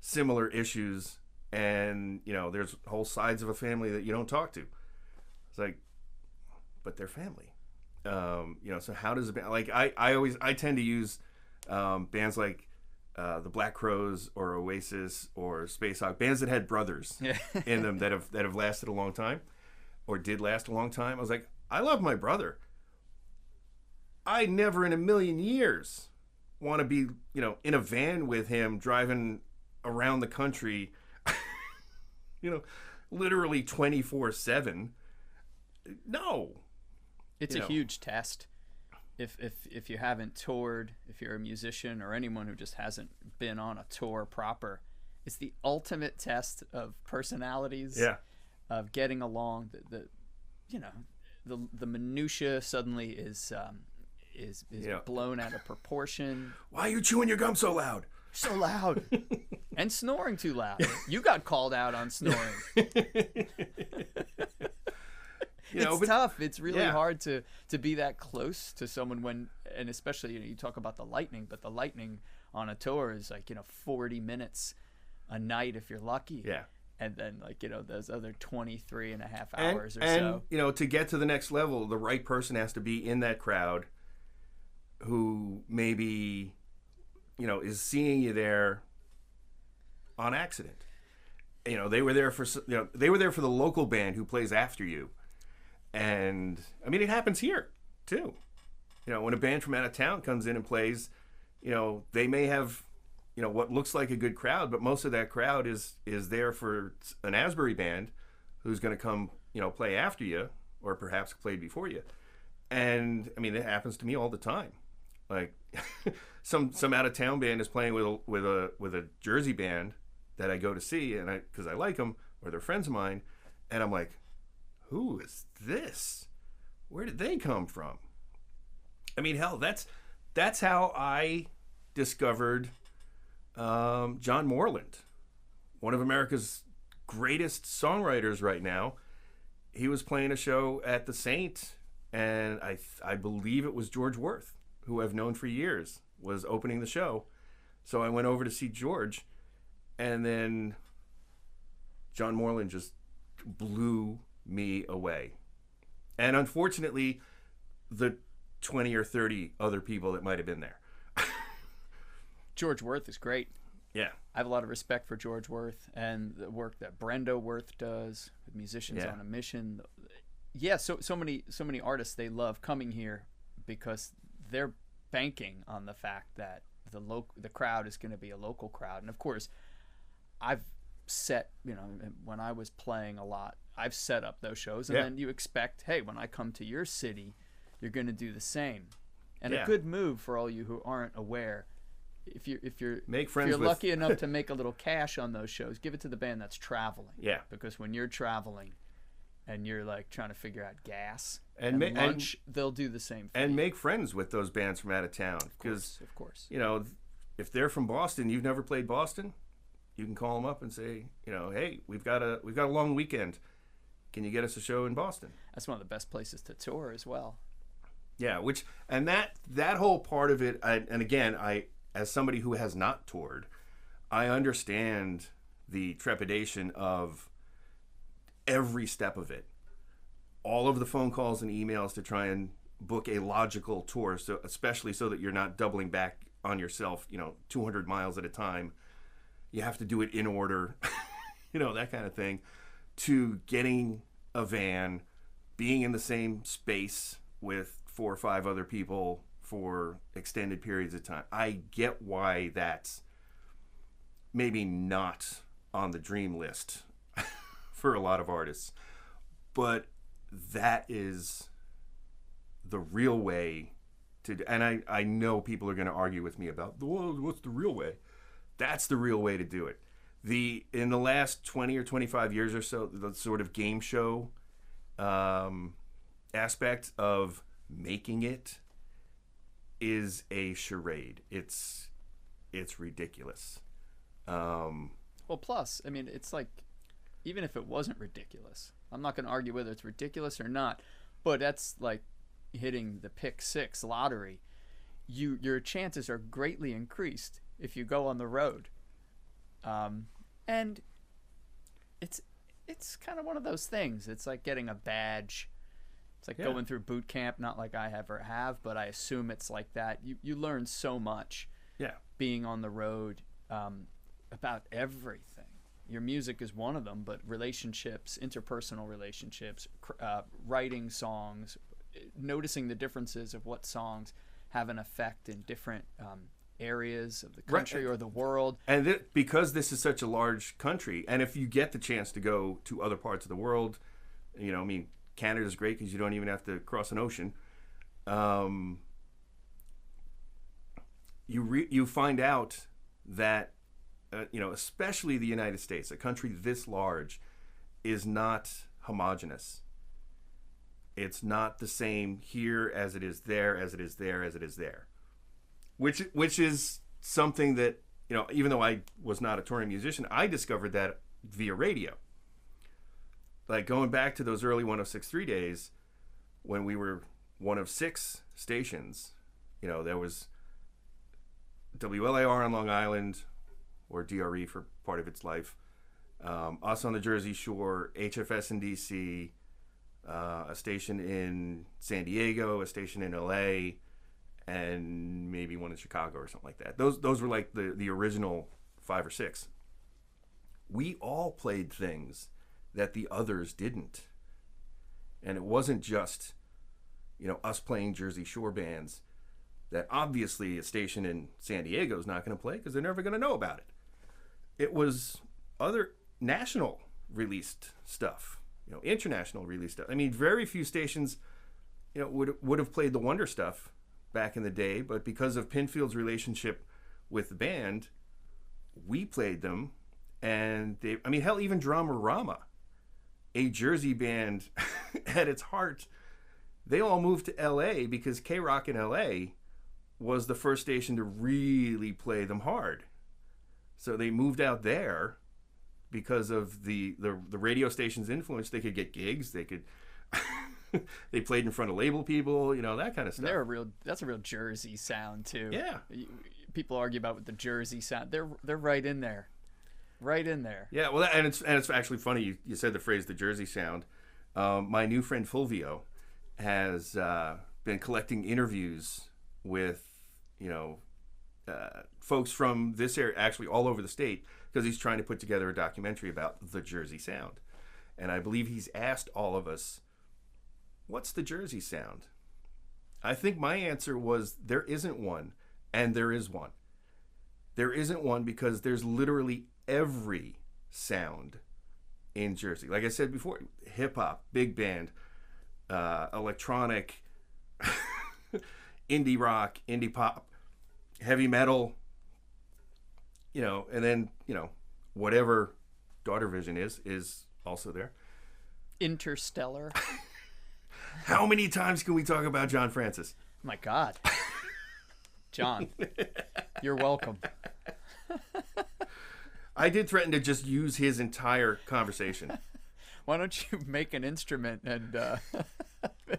similar issues, and there's whole sides of a family that you don't talk to. It's like, but they're family. So how does a band, like, I tend to use bands like the Black Crowes or Oasis or Space Hawk, bands that had brothers in them that have lasted a long time, or did last a long time. I was like, I love my brother. I never in a million years want to be, in a van with him driving around the country, literally 24/7. No. It's a huge test. If you haven't toured, if you're a musician or anyone who just hasn't been on a tour proper, it's the ultimate test of personalities. Yeah. Of getting along. The minutia suddenly is blown out of proportion. Why are you chewing your gum so loud? So loud. And snoring too loud. You got called out on snoring. It's tough. It's really hard to be that close to someone and especially, you talk about the lightning, but the lightning on a tour is like, 40 minutes a night if you're lucky. Yeah. And then those other 23 and a half hours or so. And, to get to the next level, the right person has to be in that crowd who maybe, is seeing you there on accident. They were there for the local band who plays after you. And I mean, it happens here too. When a band from out of town comes in and plays, they may have, what looks like a good crowd, but most of that crowd is there for an Asbury band who's going to come, play after you or perhaps played before you. And I mean, it happens to me all the time. Like some out of town band is playing with a Jersey band that I go to see, and because I like them or they're friends of mine, and I'm like, who is this? Where did they come from? I mean, hell, that's how I discovered John Moreland, one of America's greatest songwriters right now. He was playing a show at the Saint, and I believe it was George Worth, who I've known for years, was opening the show. So I went over to see George, and then John Moreland just blew me away. And unfortunately, the 20 or 30 other people that might have been there. George Worth is great. Yeah. I have a lot of respect for George Worth and the work that Brendo Worth does with Musicians on a Mission. Yeah, so many artists, they love coming here because they're banking on the fact that the crowd is going to be a local crowd. And of course, I've set, when I was playing a lot, I've set up those shows, and then you expect, hey, when I come to your city, you're going to do the same. And a good move for all you who aren't aware, if you're lucky enough to make a little cash on those shows, give it to the band that's traveling. Yeah. Because when you're traveling and you're like trying to figure out gas and lunch, they'll do the same thing. And make friends with those bands from out of town. Of course. If they're from Boston, you've never played Boston, you can call them up and say, hey, we've got a long weekend. Can you get us a show in Boston? That's one of the best places to tour as well. Yeah, that whole part of it, and again, as somebody who has not toured, I understand the trepidation of every step of it. All of the phone calls and emails to try and book a logical tour, so especially so that you're not doubling back on yourself, 200 miles at a time. You have to do it in order, that kind of thing, to getting a van, being in the same space with 4 or 5 other people for extended periods of time. I get why that's maybe not on the dream list for a lot of artists, but that is the real way to do. And I know people are going to argue with me about, well, what's the real way? That's the real way to do it. In the last 20 or 25 years or so, the sort of game show aspect of making it is a charade. It's ridiculous. Well, plus, I mean, it's like, even if it wasn't ridiculous, I'm not going to argue whether it's ridiculous or not, but that's like hitting the pick 6 lottery. Your chances are greatly increased if you go on the road. And it's kind of one of those things. It's like getting a badge. It's like going through boot camp, not like I ever have, but I assume it's like that. You learn so much being on the road about everything. your music is one of them, but relationships, interpersonal relationships, writing songs, noticing the differences of what songs have an effect in different areas of the country or the world. And because this is such a large country, and if you get the chance to go to other parts of the world, I mean, Canada's great because you don't even have to cross an ocean. You find out that, especially the United States, a country this large, is not homogenous. It's not the same here as it is there, as it is there, as it is there. Which is something that, even though I was not a touring musician, I discovered that via radio. Like going back to those early 106.3 days when we were one of 6 stations, there was WLAR on Long Island, or DRE for part of its life, us on the Jersey Shore, HFS in DC, a station in San Diego, a station in LA, and maybe one in Chicago or something like that. Those were like the original 5 or 6. We all played things that the others didn't. And it wasn't just, us playing Jersey Shore bands that obviously a station in San Diego is not going to play because they're never going to know about it. It was other national released stuff, international released stuff. I mean, very few stations, would have played the Wonder stuff back in the day, but because of Pinfield's relationship with the band, we played them. And hell, even Dramarama, a Jersey band at its heart, they all moved to LA because K-Rock in LA was the first station to really play them hard. So they moved out there because of the radio station's influence. They could get gigs. They could they played in front of label people, that kind of stuff. That's a real Jersey sound too. Yeah. People argue about with the Jersey sound. They're right in there. Right in there. Yeah, well, and it's actually funny you said the phrase the Jersey sound. My new friend Fulvio has been collecting interviews with folks from this area, actually all over the state, because he's trying to put together a documentary about the Jersey sound. And I believe he's asked all of us, what's the Jersey sound? I think my answer was there isn't one, and there is one. There isn't one because there's literally every sound in Jersey. Like I said before, hip-hop, big band, electronic, indie rock, indie pop, heavy metal, and then, whatever Daughter Vision is also there. Interstellar. How many times can we talk about John Francis? My God. John, you're welcome. I did threaten to just use his entire conversation. Why don't you make an instrument and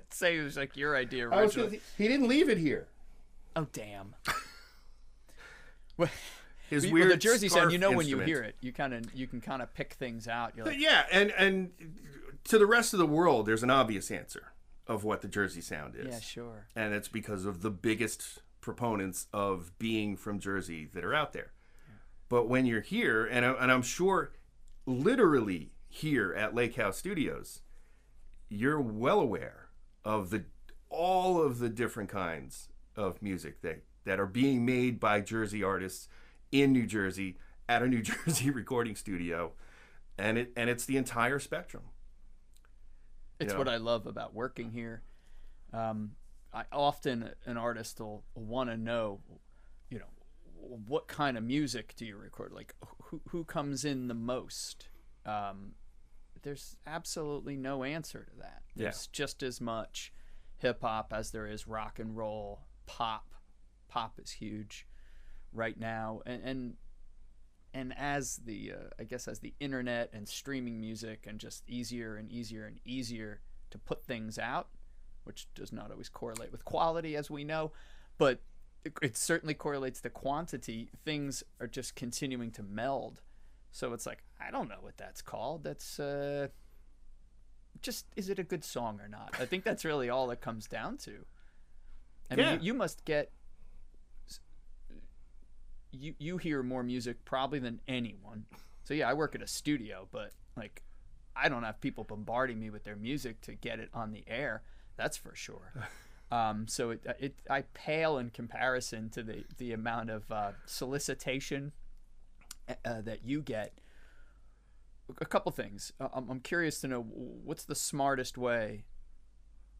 say it was like your idea originally? He didn't leave it here. Oh, damn. Well, His weird the Jersey sound, when instrument. you hear it, you can kind of pick things out. You're like, yeah, and to the rest of the world, there's an obvious answer of what the Jersey sound is. Yeah, sure. And it's because of the biggest proponents of being from Jersey that are out there. Yeah. But when you're here, and I'm sure literally here at Lakehouse Studios, you're well aware of all of the different kinds of music that are being made by Jersey artists in New Jersey at a New Jersey recording studio, and it's the entire spectrum. It's what I love about working here. I often an artist will want to know, what kind of music do you record? Like who comes in the most? There's absolutely no answer to that. There's just as much hip hop as there is rock and roll, pop. Pop is huge right now, and as the as the internet and streaming music and just easier and easier and easier to put things out, which does not always correlate with quality, as we know, but it certainly correlates to quantity. Things are just continuing to meld. So it's like, I don't know what that's called. That's just, is it a good song or not? I think that's really all it comes down to. I mean, you must get, you hear more music probably than anyone. So yeah, I work at a studio, but like I don't have people bombarding me with their music to get it on the air. That's for sure. So I pale in comparison to the amount of solicitation that you get. A couple things. I'm curious to know what's the smartest way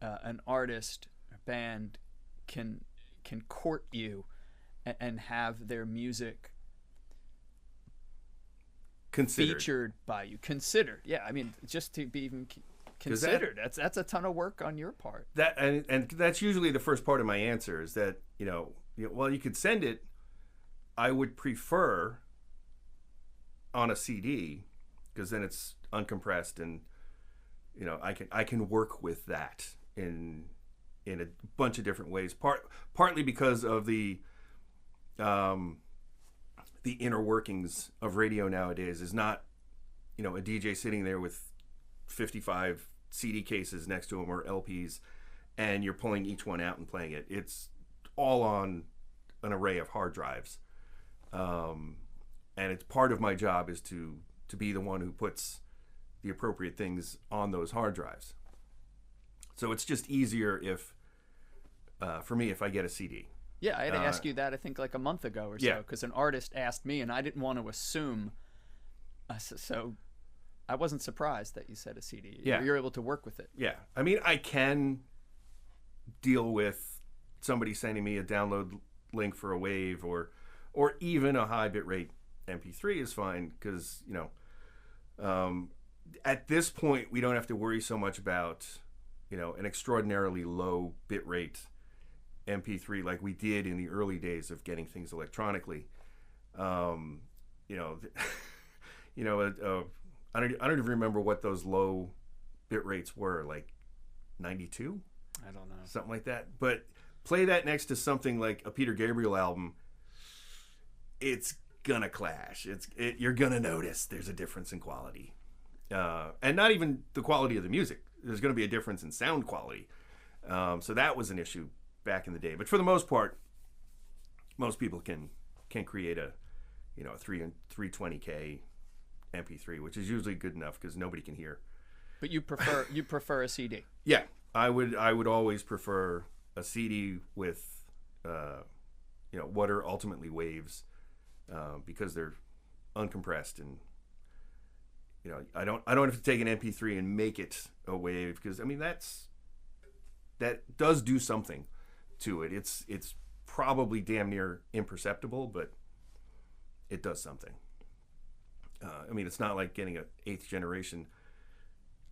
an artist or band can court you and have their music featured by you. Considered. Yeah, I mean, just to be even considered. That's a ton of work on your part. That and that's usually the first part of my answer is that, well, you could send it. I would prefer on a CD because then it's uncompressed and I can work with that in a bunch of different ways. Partly because of the inner workings of radio nowadays is not, a DJ sitting there with 55 CD cases next to him or LPs, and you're pulling each one out and playing it. It's all on an array of hard drives, and it's part of my job is to be the one who puts the appropriate things on those hard drives. So it's just easier for me if I get a CD. Yeah, I had to ask you that I think like a month ago or so, because an artist asked me, and I didn't want to assume. So I wasn't surprised that you said a CD. Yeah. You're able to work with it. Yeah. I mean, I can deal with somebody sending me a download link for a wave or even a high bitrate MP3 is fine because, at this point, we don't have to worry so much about, an extraordinarily low bitrate MP3 like we did in the early days of getting things electronically. I don't even remember what those low bit rates were, like 92? I don't know. Something like that. But play that next to something like a Peter Gabriel album, it's gonna clash. You're gonna notice there's a difference in quality. And not even the quality of the music. There's gonna be a difference in sound quality. So that was an issue back in the day. But for the most part, most people can create a 320K MP3, which is usually good enough because nobody can hear. But you prefer a CD? Yeah, I would always prefer a CD with what are ultimately waves because they're uncompressed and I don't have to take an MP3 and make it a wave because I mean that does do something to it. It's probably damn near imperceptible, but it does something. I mean, it's not like getting an 8th generation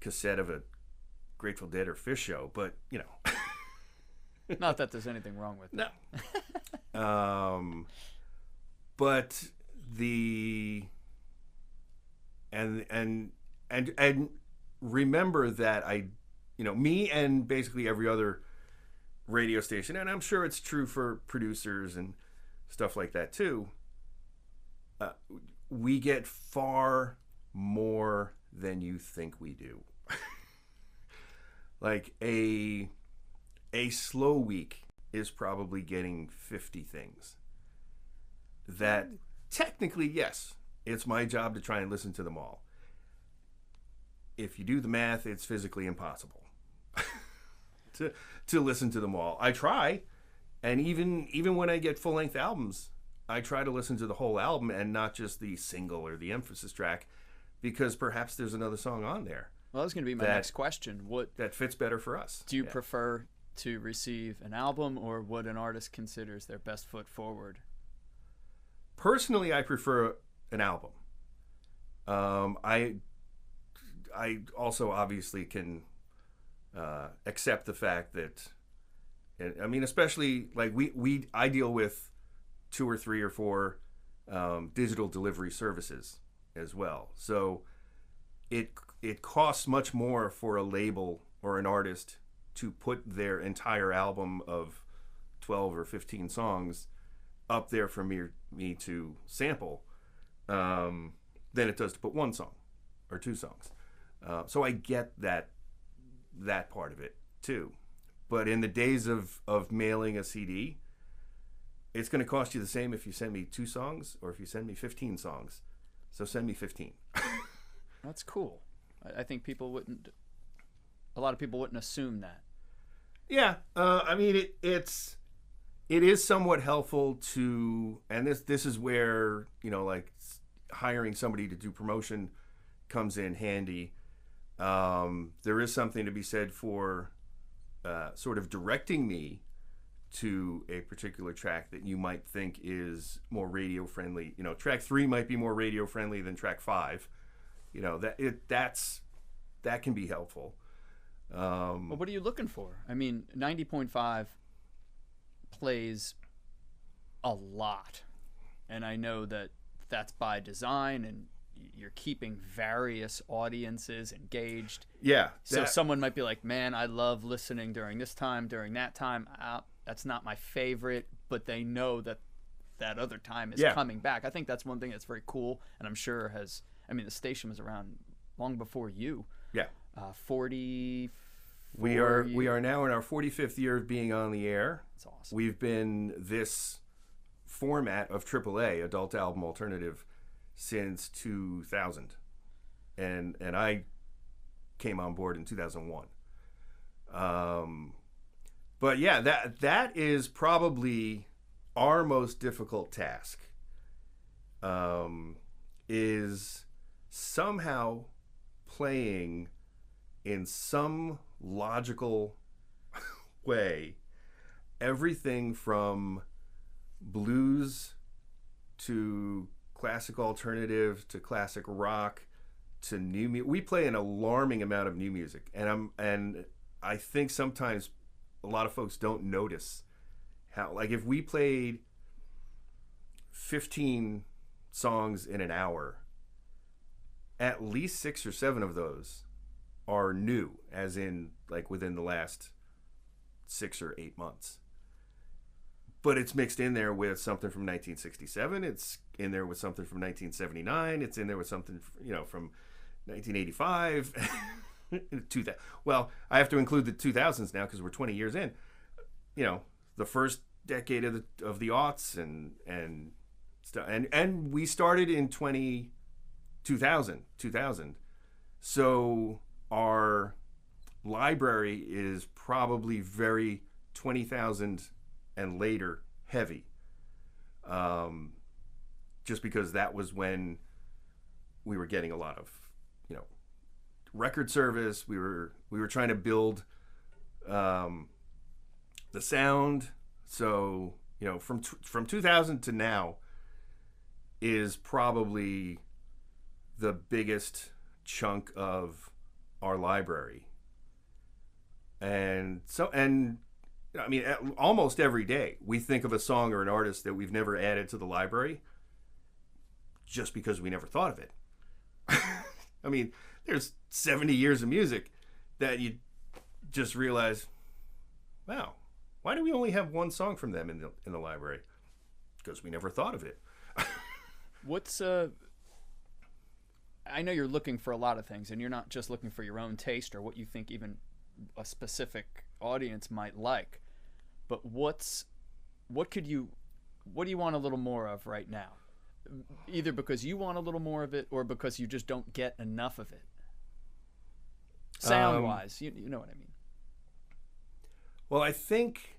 cassette of a Grateful Dead or Fish show, but Not that there's anything wrong with it. No. But the and remember that me and basically every other radio station, and I'm sure it's true for producers and stuff like that too. We get far more than you think we do. Like a slow week is probably getting 50 things. That technically, yes, it's my job to try and listen to them all. If you do the math, it's physically impossible to listen to them all. I try, and even when I get full-length albums, I try to listen to the whole album and not just the single or the emphasis track, because perhaps there's another song on there. Well, that was going to be my next question. What that fits better for us? Do you prefer to receive an album or what an artist considers their best foot forward? Personally, I prefer an album. I also obviously can accept the fact that, I mean, especially like I deal with 2 or 3 or 4 digital delivery services as well. So it costs much more for a label or an artist to put their entire album of 12 or 15 songs up there for me to sample than it does to put 1 song or 2 songs. So I get that part of it too. But in the days of mailing a CD, it's going to cost you the same if you send me 2 songs or if you send me 15 songs. So send me 15. That's cool. I think a lot of people wouldn't assume that. Yeah, I mean it is somewhat helpful to, and this is where, you know, like hiring somebody to do promotion comes in handy. There is something to be said for sort of directing me to a particular track that you might think is more radio friendly. You know, track 3 might be more radio friendly than track 5. You know, that can be helpful. Well, what are you looking for? I mean, 90.5 plays a lot, and I know that that's by design, and you're keeping various audiences engaged. Yeah. So someone might be like, man, I love listening during this time, during that time. That's not my favorite, but they know that that other time is coming back. I think that's one thing that's very cool, and I'm sure the station was around long before you. Yeah. 40. We are now in our 45th year of being on the air. That's awesome. We've been this format of AAA, Adult Album Alternative, since 2000, and I came on board in 2001. But yeah, that is probably our most difficult task. Is somehow playing in some logical way everything from blues to classic alternative to classic rock to new music. We play an alarming amount of new music, and I think sometimes a lot of folks don't notice how, like, if we played 15 songs in an hour, at least 6 or 7 of those are new, as in like within the last 6 or 8 months. But it's mixed in there with something from 1967. It's in there with something from 1979. It's in there with something, you know, from 1985. Well, I have to include the 2000s now because we're 20 years in. You know, the first decade of the aughts and stuff. And we started in 2000. So our library is probably very 20,000 and later heavy, just because that was when we were getting a lot of, you know, record service. We were trying to build the sound. So, you know, from 2000 to now is probably the biggest chunk of our library. And I mean, almost every day we think of a song or an artist that we've never added to the library just because we never thought of it. I mean, there's 70 years of music that you just realize, wow, why do we only have one song from them in the library? Because we never thought of it. I know you're looking for a lot of things, and you're not just looking for your own taste or what you think even a specific audience might like. But what do you want a little more of right now? Either because you want a little more of it or because you just don't get enough of it. Sound-wise, you know what I mean. Well, I think,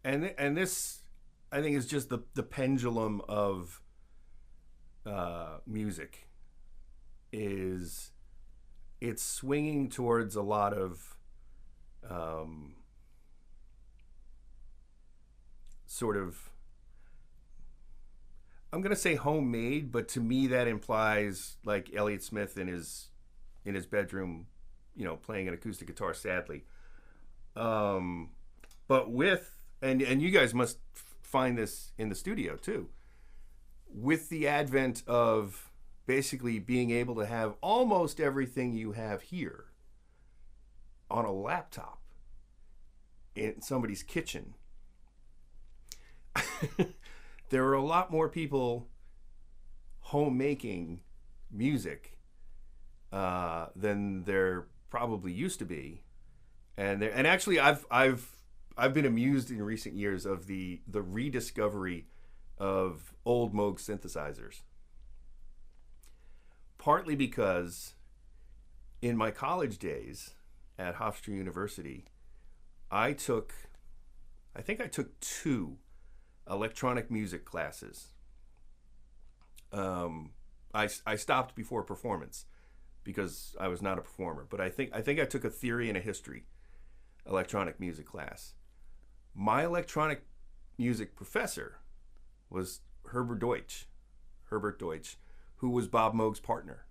and this, I think, is just the pendulum of music. It's swinging towards a lot of sort of, I'm gonna say homemade, but to me that implies like Elliott Smith in his bedroom, you know, playing an acoustic guitar, sadly. But with, and you guys must find this in the studio too, with the advent of basically being able to have almost everything you have here on a laptop in somebody's kitchen. There are a lot more people homemaking music than there probably used to be, and actually I've been amused in recent years of the rediscovery of old Moog synthesizers. partly because in my college days at Hofstra University, I think I took 2 electronic music classes. I stopped before performance because I was not a performer, but I think I took a theory and a history electronic music class. My electronic music professor was Herbert Deutsch, who was Bob Moog's partner.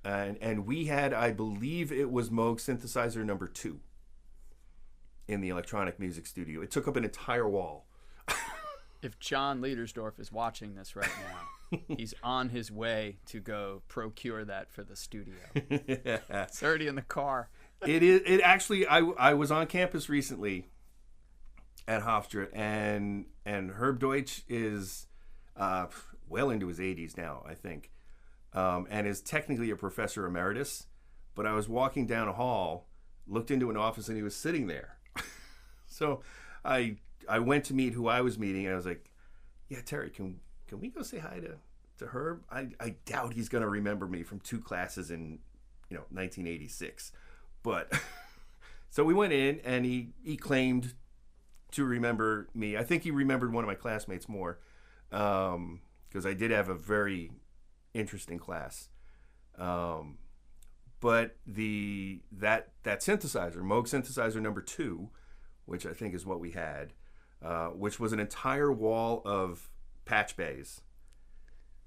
And we had, I believe it was Moog synthesizer number 2 in the electronic music studio. It took up an entire wall. If John Liedersdorf is watching this right now, he's on his way to go procure that for the studio. It's already in the car. It actually, I was on campus recently at Hofstra, and Herb Deutsch is well into his 80s now, I think, and is technically a professor emeritus. But I was walking down a hall, looked into an office, and he was sitting there. So I went to meet who I was meeting, and I was like, "Yeah, Terry, can we go say hi to Herb? I doubt he's going to remember me from 2 classes in 1986." But so we went in, and he claimed to remember me. I think he remembered one of my classmates more, because I did have a very interesting class. But that synthesizer, Moog synthesizer number 2, which I think is what we had, which was an entire wall of patch bays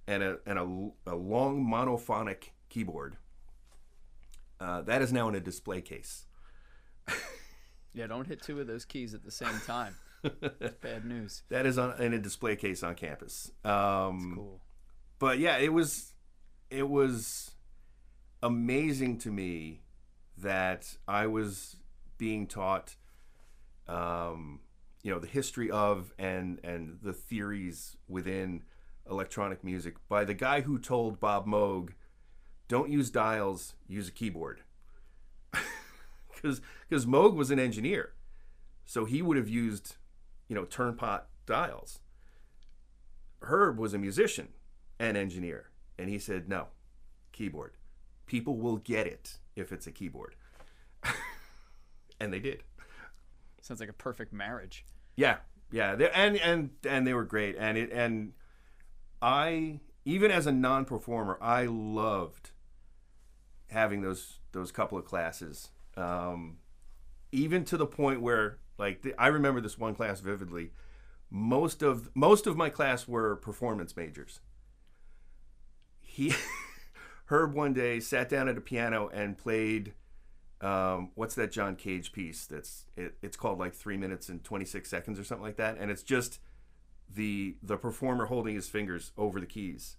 and a long monophonic keyboard. That is now in a display case. Yeah, don't hit 2 of those keys at the same time. That's bad news. That is in a display case on campus. That's cool. But yeah, it was amazing to me that I was being taught, the history of and the theories within electronic music by the guy who told Bob Moog, "Don't use dials, use a keyboard." Because Moog was an engineer, so he would have used, turnpot dials. Herb was a musician and engineer, and he said, "No, keyboard. People will get it if it's a keyboard." And they did. Sounds like a perfect marriage. Yeah. And they were great, and I, even as a non-performer, I loved having those couple of classes. Even to the point where, I remember this one class vividly. Most of my class were performance majors. Herb one day sat down at a piano and played, what's that John Cage piece? It's called 3 minutes and 26 seconds or something like that, and it's just the performer holding his fingers over the keys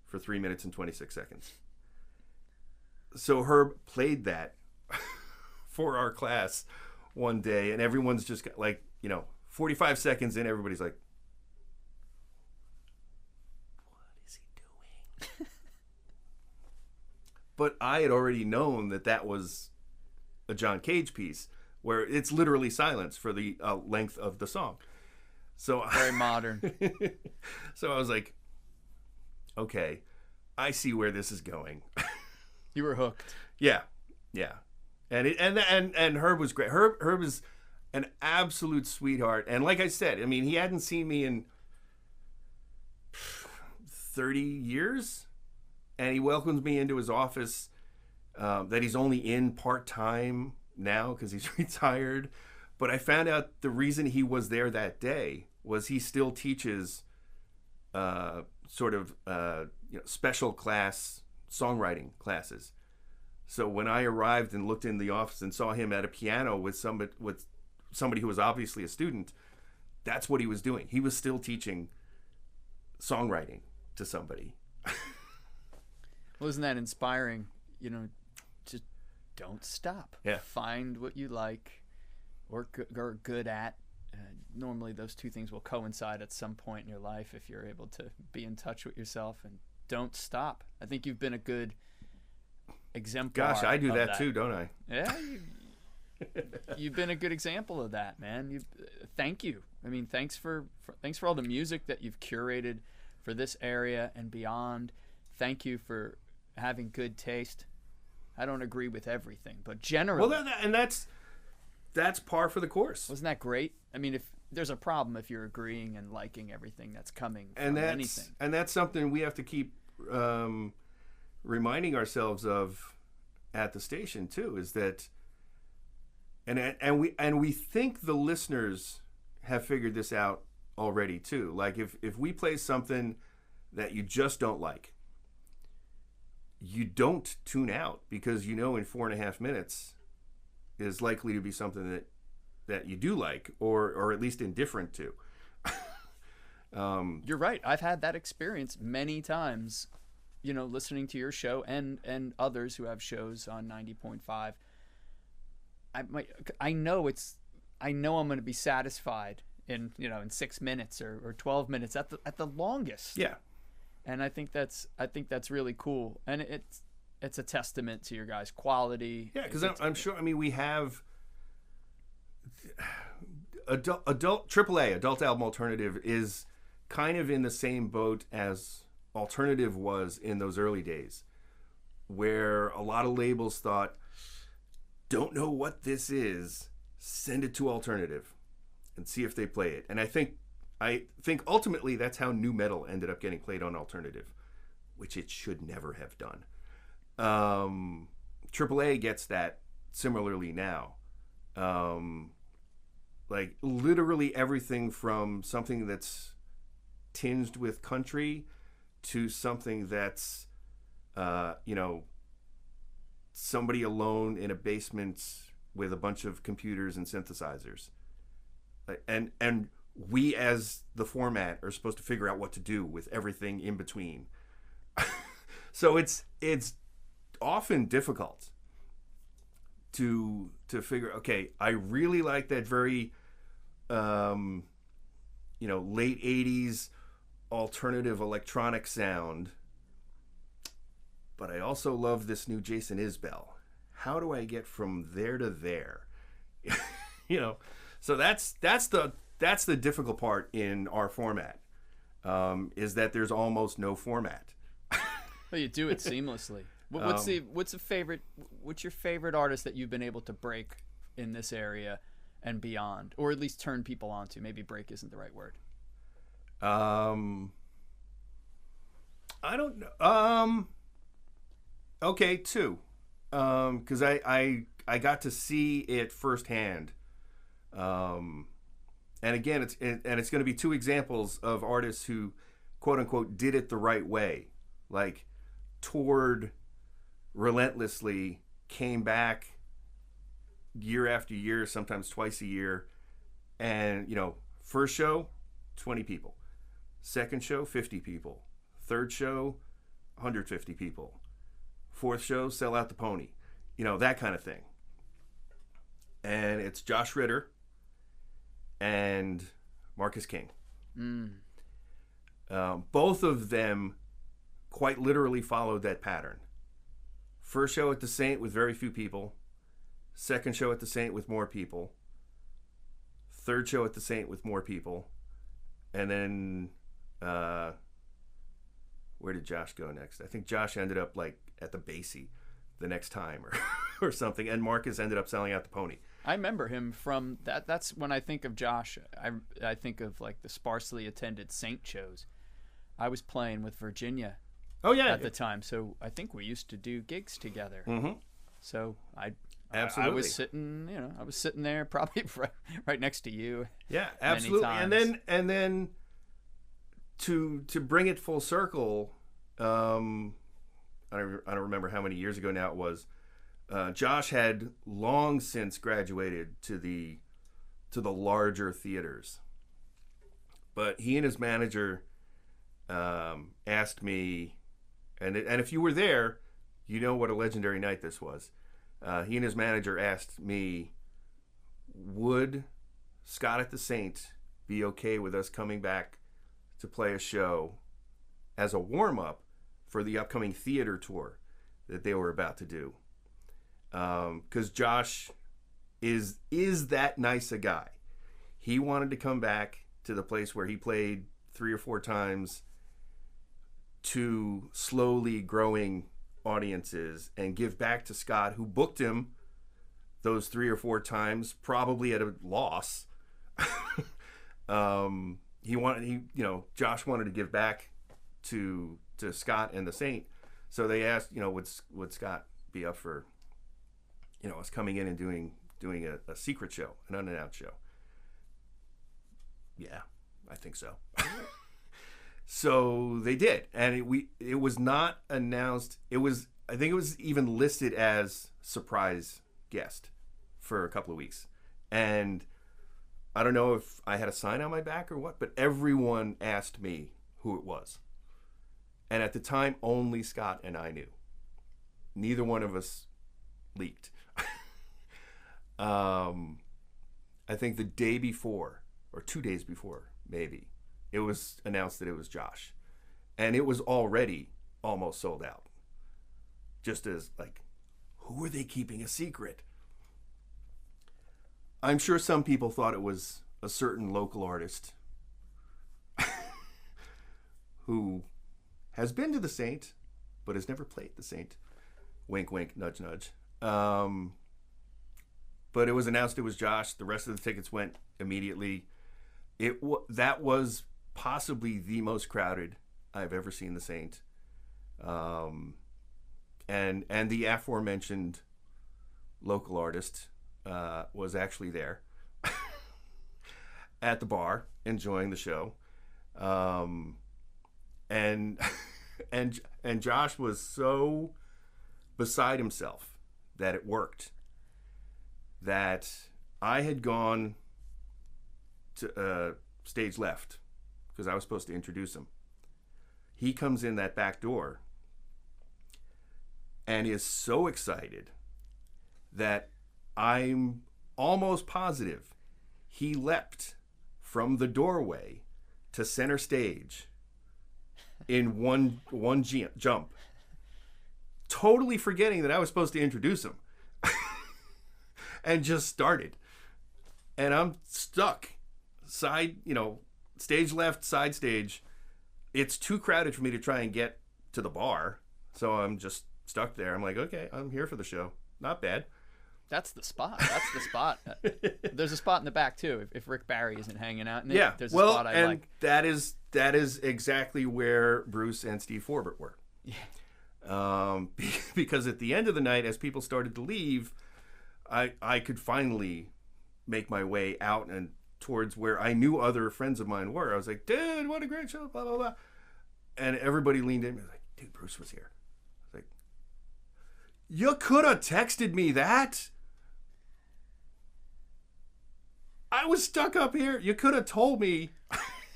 for 3 minutes and 26 seconds. So Herb played that for our class one day, and everyone's just got 45 seconds in, everybody's like, "What is he doing?" But I had already known that was a John Cage piece where it's literally silence for the length of the song. So very modern. So I was like, okay, I see where this is going. You were hooked. Yeah. And Herb was great. Herb is an absolute sweetheart. And like I said, he hadn't seen me in 30 years, and he welcomes me into his office that he's only in part-time now because he's retired. But I found out the reason he was there that day was he still teaches special class songwriting classes. So when I arrived and looked in the office and saw him at a piano with somebody who was obviously a student, that's what he was doing. He was still teaching songwriting to somebody. Well, isn't that inspiring? Just don't stop. Yeah. Find what you like or are good at. Normally those 2 things will coincide at some point in your life if you're able to be in touch with yourself, and don't stop. I think you've been a good exemplar. Gosh, I do that too, don't I? Yeah, you've been a good example of that, man. Thank you. Thanks for all the music that you've curated for this area and beyond. thank you for having good taste. I don't agree with everything, but generally, and that's par for the course. Wasn't that great? I mean, if there's a problem if you're agreeing and liking everything that's coming from anything, and that's something we have to keep reminding ourselves of at the station too. Is that, and we think the listeners have figured this out already too. Like if we play something that you just don't like, you don't tune out, because in 4.5 minutes is likely to be something that you do like, or at least indifferent to. You're right. I've had that experience many times, listening to your show and others who have shows on 90.5. I know I'm going to be satisfied in 6 minutes or 12 minutes at the longest. Yeah. And I think that's really cool, and it's a testament to your guys' quality. Yeah, because I'm sure. I mean, we have adult AAA adult album alternative is kind of in the same boat as alternative was in those early days, where a lot of labels thought, don't know what this is, send it to alternative and see if they play it. And I think ultimately that's how nu metal ended up getting played on alternative, which it should never have done. AAA gets that similarly now. Like literally everything from something that's tinged with country to something that's, somebody alone in a basement with a bunch of computers and synthesizers. And we as the format are supposed to figure out what to do with everything in between. So it's often difficult to figure, okay, I really like that very late 80s alternative electronic sound, but I also love this new Jason Isbell. How do I get from there to there? So that's the difficult part in our format, is that there's almost no format. Well, you do it seamlessly. What's your favorite artist that you've been able to break in this area and beyond, or at least turn people onto? Maybe break isn't the right word. I don't know. Okay, two. Because I got to see it firsthand. And again, it's going to be two examples of artists who, quote unquote, did it the right way, like toured relentlessly, came back year after year, sometimes twice a year, and first show 20 people, second show 50 people, third show 150 people, fourth show sell out the pony, that kind of thing. And it's Josh Ritter and Marcus King. Both of them quite literally followed that pattern. First show at the Saint with very few people, second show at the Saint with more people, third show at the Saint with more people, and then where did Josh go next? I think Josh ended up like at the Basie the next time or something, and Marcus ended up selling out the pony. I remember him from that. That's when I think of Josh. I think of like the sparsely attended Saint shows. I was playing with Virginia. Oh yeah, at the time. So I think we used to do gigs together. Mm-hmm. So absolutely. I was sitting there probably right next to you. Yeah, absolutely. And then to bring it full circle, I don't remember how many years ago now it was. Josh had long since graduated to the larger theaters, but he and his manager asked me, and if you were there, you know what a legendary night this was. He and his manager asked me, would Scott at the Saint be okay with us coming back to play a show as a warm-up for the upcoming theater tour that they were about to do? Because Josh is that nice a guy. He wanted to come back to the place where he played 3 or 4 times to slowly growing audiences and give back to Scott, who booked him those 3 or 4 times, probably at a loss. Josh wanted to give back to Scott and the Saint, so they asked, would Scott be up for, us coming in and doing a secret show, an unannounced show. Yeah, I think so. So they did, and it was not announced. I think it was even listed as surprise guest for a couple of weeks, and I don't know if I had a sign on my back or what, but everyone asked me who it was, and at the time, only Scott and I knew. Neither one of us leaked. I think the day before, or 2 days before, maybe, it was announced that it was Josh. And it was already almost sold out. Just as, who are they keeping a secret? I'm sure some people thought it was a certain local artist who has been to the Saint, but has never played the Saint. Wink, wink, nudge, nudge. But it was announced it was Josh. The rest of the tickets went immediately. That was possibly the most crowded I've ever seen the Saint. And the aforementioned local artist was actually there at the bar enjoying the show. And Josh was so beside himself that it worked, that I had gone to stage left because I was supposed to introduce him. He comes in that back door and is so excited that I'm almost positive he leapt from the doorway to center stage in one jump, totally forgetting that I was supposed to introduce him, and just started. And I'm stuck stage left, side stage. It's too crowded for me to try and get to the bar, so I'm just stuck there. I'm like, okay, I'm here for the show. Not bad. That's the spot. That's the spot. There's a spot in the back too. If Rick Barry isn't hanging out, yeah. There's a spot I like. That is exactly where Bruce and Steve Forbert were. Yeah. Because at the end of the night, as people started to leave, I could finally make my way out and towards where I knew other friends of mine were. I was like, dude, what a great show, blah, blah, blah. And everybody leaned in and was like, dude, Bruce was here. I was like, you could have texted me that. I was stuck up here. You could have told me.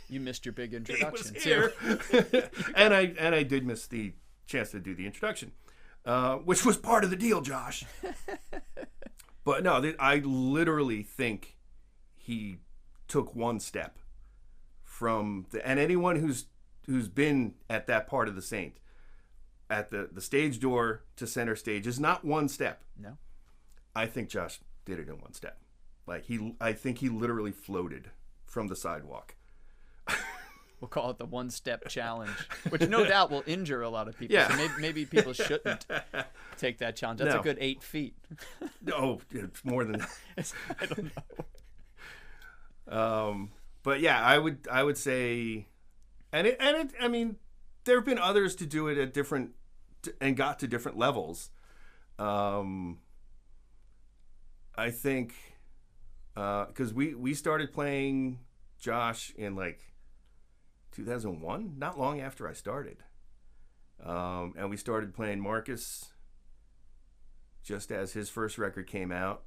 You missed your big introduction too. and I did miss the chance to do the introduction, which was part of the deal, Josh. But no, I literally think he took one step from and anyone who's been at that part of the Saint, at the stage door to center stage, is not one step. No. I think Josh did it in one step. I think he literally floated from the sidewalk. We'll call it the one-step challenge, which no doubt will injure a lot of people. Yeah. So maybe people shouldn't take that challenge. That's No. a good 8 feet. No, it's more than that. I don't know. But yeah, I would say, I mean, there have been others to do it at different and got to different levels. I think because we started playing Josh in 2001, not long after I started, and we started playing Marcus just as his first record came out.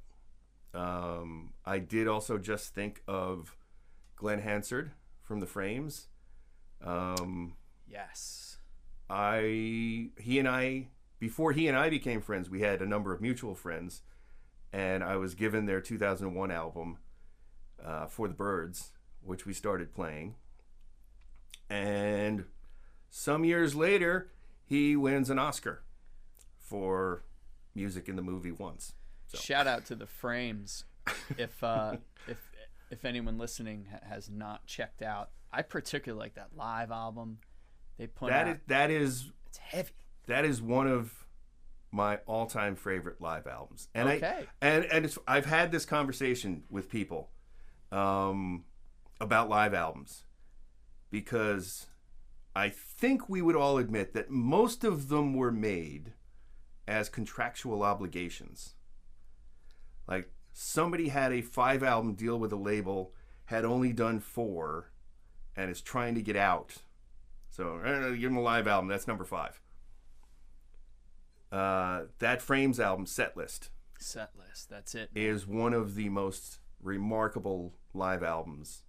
I did also just think of Glenn Hansard from the Frames. Yes. Before he and I became friends, we had a number of mutual friends, and I was given their 2001 album, For the Birds, which we started playing. And some years later, he wins an Oscar for music in the movie Once. So. Shout out to the Frames. If anyone listening has not checked out, I particularly like that live album. they put out. It's heavy. That is one of my all-time favorite live albums. And I've had this conversation with people about live albums, because I think we would all admit that most of them were made as contractual obligations. Like, somebody had a 5-album deal with a label, had only done 4, and is trying to get out. So give them a live album. That's number 5. That Frames album, Setlist. That's it. Is one of the most remarkable live albums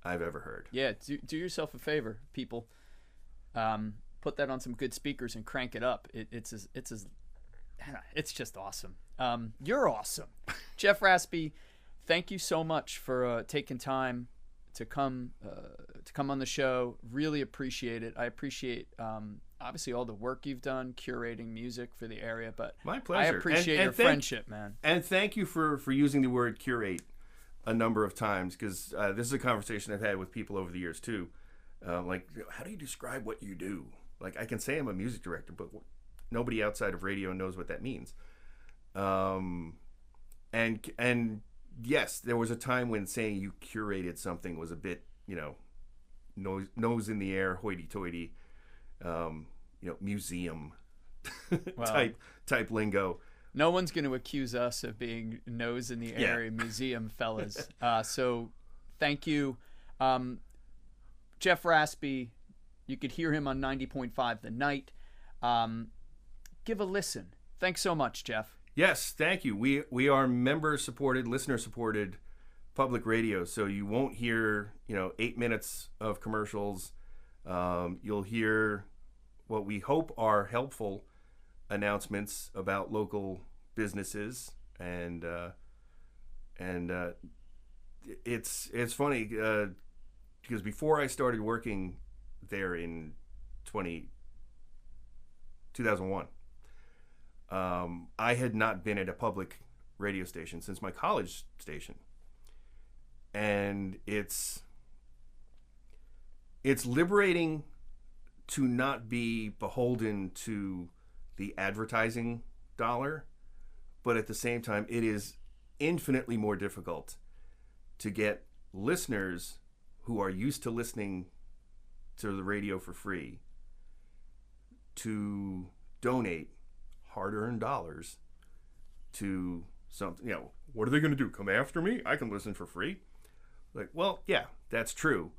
I've ever heard. Yeah, do yourself a favor, people. Put that on some good speakers and crank it up. It's just awesome. You're awesome, Jeff Raspe. Thank you so much for taking time to come on the show. Really appreciate it. I appreciate obviously all the work you've done curating music for the area, but my pleasure. I appreciate your friendship, man. And thank you for using the word curate a number of times, because this is a conversation I've had with people over the years too. Like, how do you describe what you do? Like, I can say I'm a music director, but nobody outside of radio knows what that means. And yes, there was a time when saying you curated something was a bit, nose in the air, hoity-toity, museum type lingo. No one's going to accuse us of being nose in the air museum fellas. So thank you. Jeff Raspe, you could hear him on 90.5 The Night. Give a listen. Thanks so much, Jeff. Yes, thank you. We are member-supported, listener-supported public radio, so you won't hear 8 minutes of commercials. You'll hear what we hope are helpful announcements about local businesses, and it's funny because before I started working there in 2001. I had not been at a public radio station since my college station. And it's liberating to not be beholden to the advertising dollar, but at the same time, it is infinitely more difficult to get listeners who are used to listening to the radio for free to donate hard-earned dollars to something. What are they going to do? Come after me? I can listen for free? Like, well, yeah, that's true.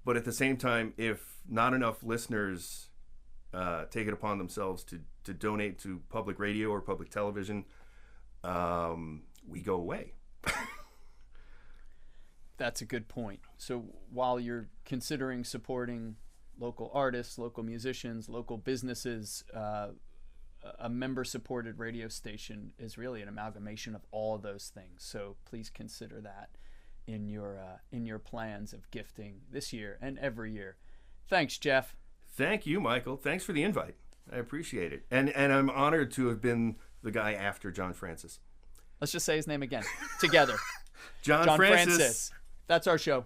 But at the same time, if not enough listeners take it upon themselves to donate to public radio or public television, we go away. That's a good point. So while you're considering supporting local artists, local musicians, local businesses, a member-supported radio station is really an amalgamation of all of those things. So please consider that in your plans of gifting this year and every year. Thanks, Jeff. Thank you, Michael. Thanks for the invite. I appreciate it. And I'm honored to have been the guy after John Francis. Let's just say his name again. Together. John Francis. That's our show.